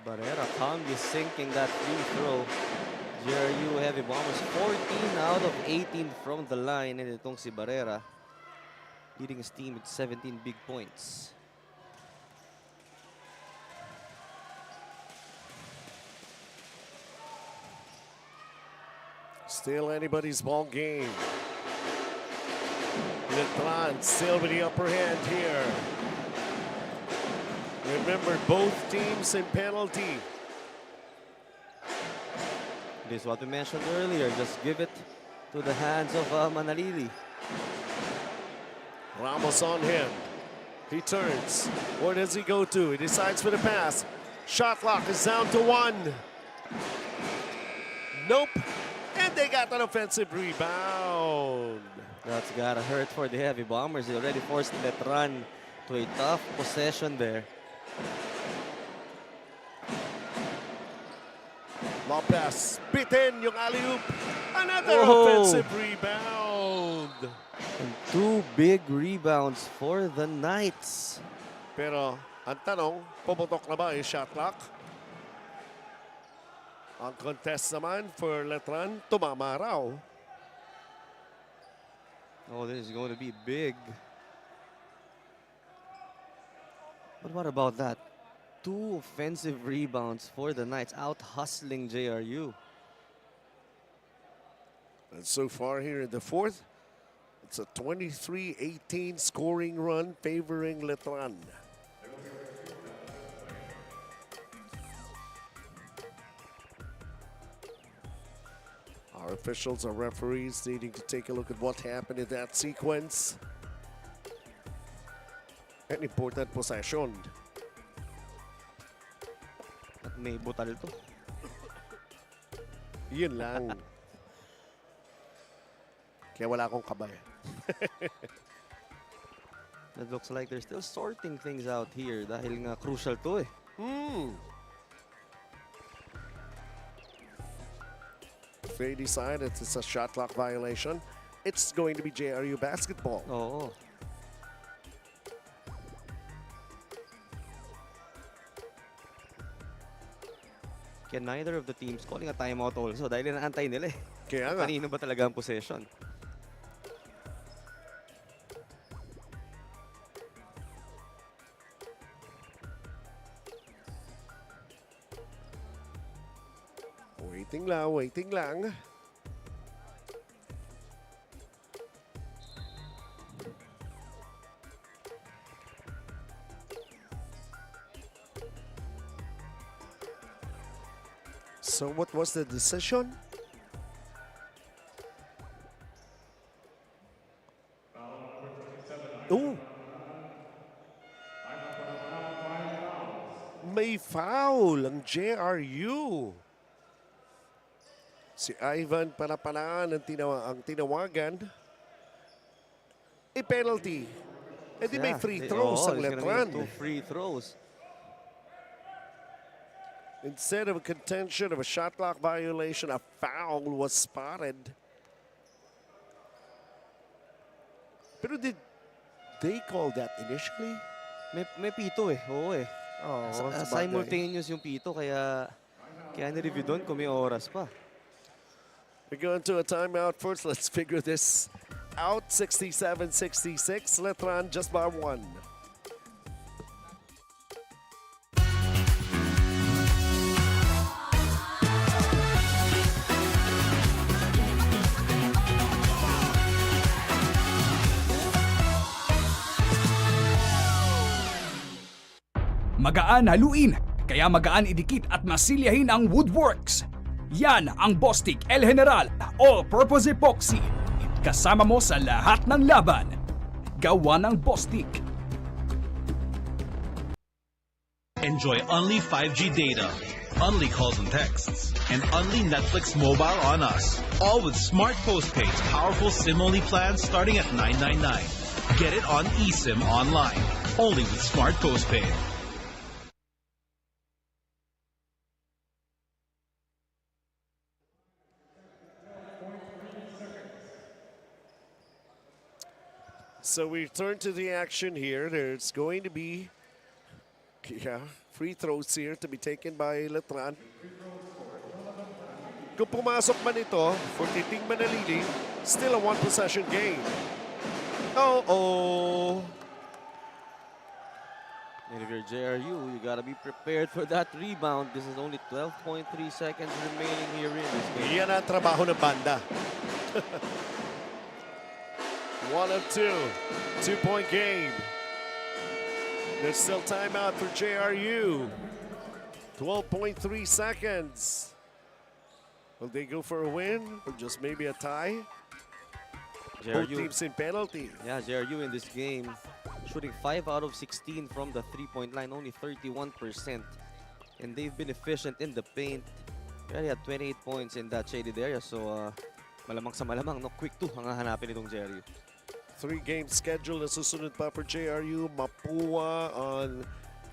Barrera calmly sinking that free throw. JRU Heavy Bombers 14 out of 18 from the line. And itong si Barrera leading his team with 17 big points.
Still anybody's ball game. Letran still with the upper hand here. Remember, both teams in penalty.
This is what we mentioned earlier. Just give it to the hands of Manalili.
Ramos on him. He turns. Where does he go to? He decides for the pass. Shot clock is down to 1. Nope. And they got an offensive rebound.
That's gotta hurt for the Heavy Bombers. They already forced Letran to a tough possession there.
Lopez, bitin yung alley-oop. Another
Whoa.
offensive rebound.
And 2 big rebounds for the Knights.
Pero ang tanong, pumutok na ba yung shot clock? Ang contest naman for Letran, tumama raw.
Oh, this is going to be big. But what about that? 2 offensive rebounds for the Knights, out hustling JRU.
And so far here in the fourth, it's a 23-18 scoring run favoring Letran. Our officials, our referees needing to take a look at what happened in that sequence. An important possession.
At may butal to.
Yun lang. Kaya wala akong kabay.
It looks like they're still sorting things out here dahil nga crucial to eh.
If they decide that it's a shot clock violation, it's going to be JRU basketball.
Oo. Kaya neither of the teams calling a timeout also dahil inaantay nila eh.
Kaya nga.
Kanino ba talaga ang possession?
Waiting lang, waiting lang. So what was the decision? Oh. May foul ang JRU. Si Ivan Panapanaan ang tinawagan. Penalty. E di may free throws ang Letran.
2 free throws.
Instead of a contention of a shot clock violation, a foul was spotted. Pero did they call that initially?
May pito eh. Oo eh. Simultaneous yung pito kaya ni-review doon kung may oras pa.
We go into a timeout first. Let's figure this out. 67-66. Letran just by 1.
Magaan haluin, kaya magaan idikit at masilyahin ang Woodworks. Yan ang Bostik El General All-Purpose Epoxy. Kasama mo sa lahat ng laban. Gawa ng Bostik.
Enjoy only 5G data, only calls and texts, and only Netflix mobile on us. All with Smart Postpaid's powerful SIM-only plans starting at $9.99. Get it on eSIM online, only with Smart Postpaid.
So we turn to the action here. There's going to be free throws here to be taken by Letran. Kung pumasok man ito for Titing Manalili, still a 1-possession game.
And if you're JRU, you gotta be prepared for that rebound. This is only 12.3 seconds remaining here in this game.
Yan ang trabaho ng banda. 1 of 2. 2-point game. There's still timeout for JRU. 12.3 seconds. Will they go for a win or just maybe a tie? Both teams in penalty.
Yeah, JRU in this game shooting 5 out of 16 from the 3-point line, only 31%. And they've been efficient in the paint. They already had 28 points in that shaded area, so malamang sa malamang, no, quick 2 ang hahanapin itong JRU.
3-game schedule na susunod pa for JRU. Mapua on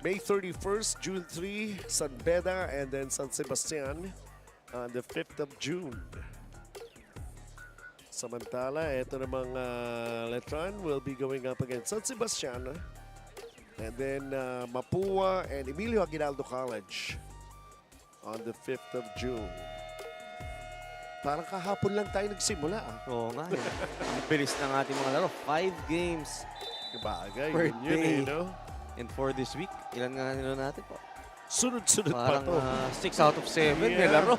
May 31st, June 3, San Beda, and then San Sebastian on the 5th of June. Samantala, ito namang Letran will be going up against San Sebastian. And then Mapua and Emilio Aguinaldo College on the 5th of June. Parang kahapon lang tayo nagsimula.
Oo nga. Ang bilis ng ating mga laro. 5 games
Bagay,
per
yun
day.
eh, no?
And for this week, ilan nga nilo natin po?
Sunod-sunod pa
Parang
to.
6 out of 7 may
Yeah.
laro.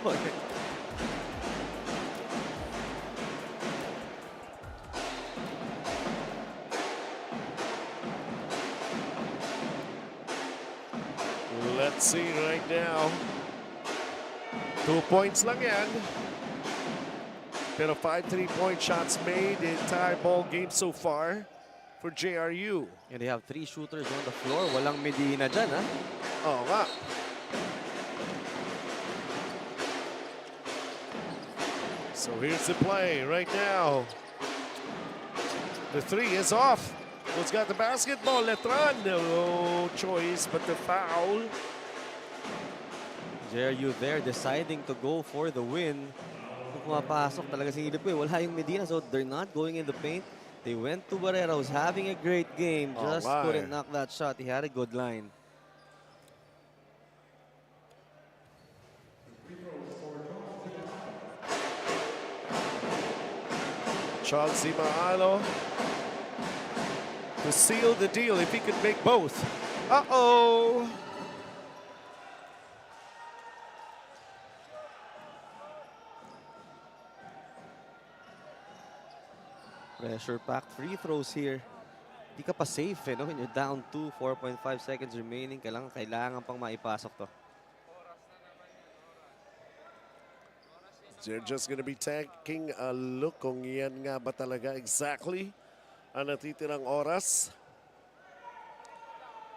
Let's see right now. 2 points lang yan. Pero 5 3-point shots made the entire ball game so far for JRU.
And they have 3 shooters on the floor. Walang Medina dyan, ha?
Oo nga. So here's the play right now. The 3 is off. Who's got the basketball? Letran. No choice but the foul.
JRU there deciding to go for the win. Kung pumapasok talaga si Hilip ko, wala yung Medina, so they're not going in the paint. They went to Barrera, who's having a great game. Just couldn't knock that shot. He had a good line.
Charles Maalo to seal the deal if he could make both. Uh-oh.
Pressure-packed free throws here. Di ka pa safe, eh, no? When you're down 2, 4.5 seconds remaining, kailangan pang maipasok to.
They're just gonna be taking a look kung yan nga ba talaga exactly ang natitirang oras.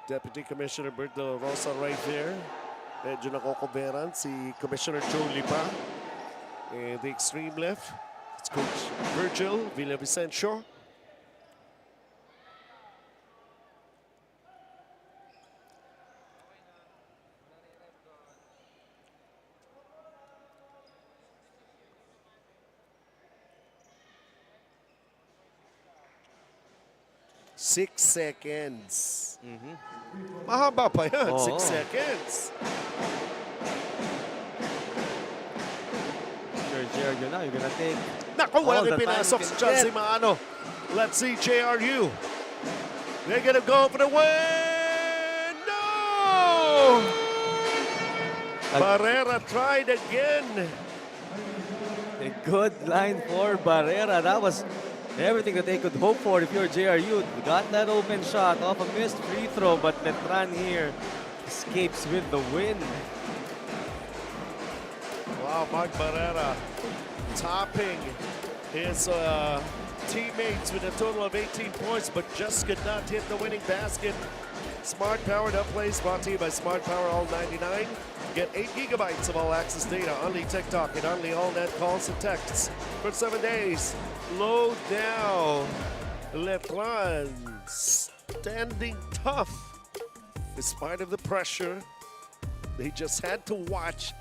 Deputy Commissioner Bert De La Rosa right there. Medyo nakokoberan si Commissioner Joe Lipa. And the extreme left, it's Coach Virgil Villavicencio. Six seconds. Mahaba pa yan, 6 seconds.
JRU now, you're gonna take
Naku,
all
walang
the time
ipinasok
you
si
can
Chelsea
get.
Maano. Let's see JRU. They're gonna go for the win. No! Barrera tried again.
A good line for Barrera. That was everything that they could hope for if you're JRU. Got that open shot off a missed free throw, but Letran here escapes with the win.
Wow, Mark Barrera topping his teammates with a total of 18 points, but just could not hit the winning basket. Smart Powered Up plays brought to you by Smart Power All 99. Get 8 gigabytes of all-access data, only TikTok, and only all-net calls and texts for 7 days. Low down. Letran standing tough despite of the pressure. They just had to watch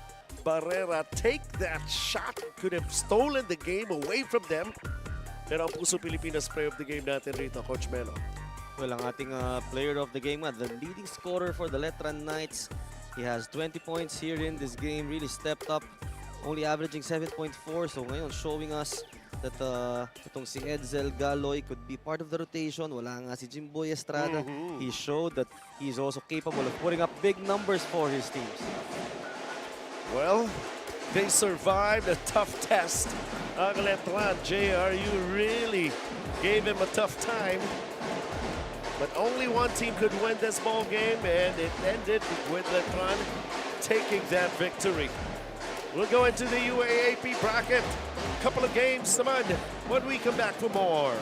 Barrera take that shot. Could have stolen the game away from them. Pero ang Puso Pilipinas player of the game natin rito, Coach Melo.
Well, ang ating player of the game, the leading scorer for the Letran Knights. He has 20 points here in this game, really stepped up, only averaging 7.4. So ngayon, showing us that itong si Edsel Galoy could be part of the rotation. Wala nga si Jimboy Estrada. He showed that he's also capable of putting up big numbers for his teams.
Well, they survived a tough test ang Letran. JRU really gave him a tough time. But only one team could win this ball game, and it ended with Letran taking that victory. We'll go into the UAAP bracket. Couple of games naman when we come back for more.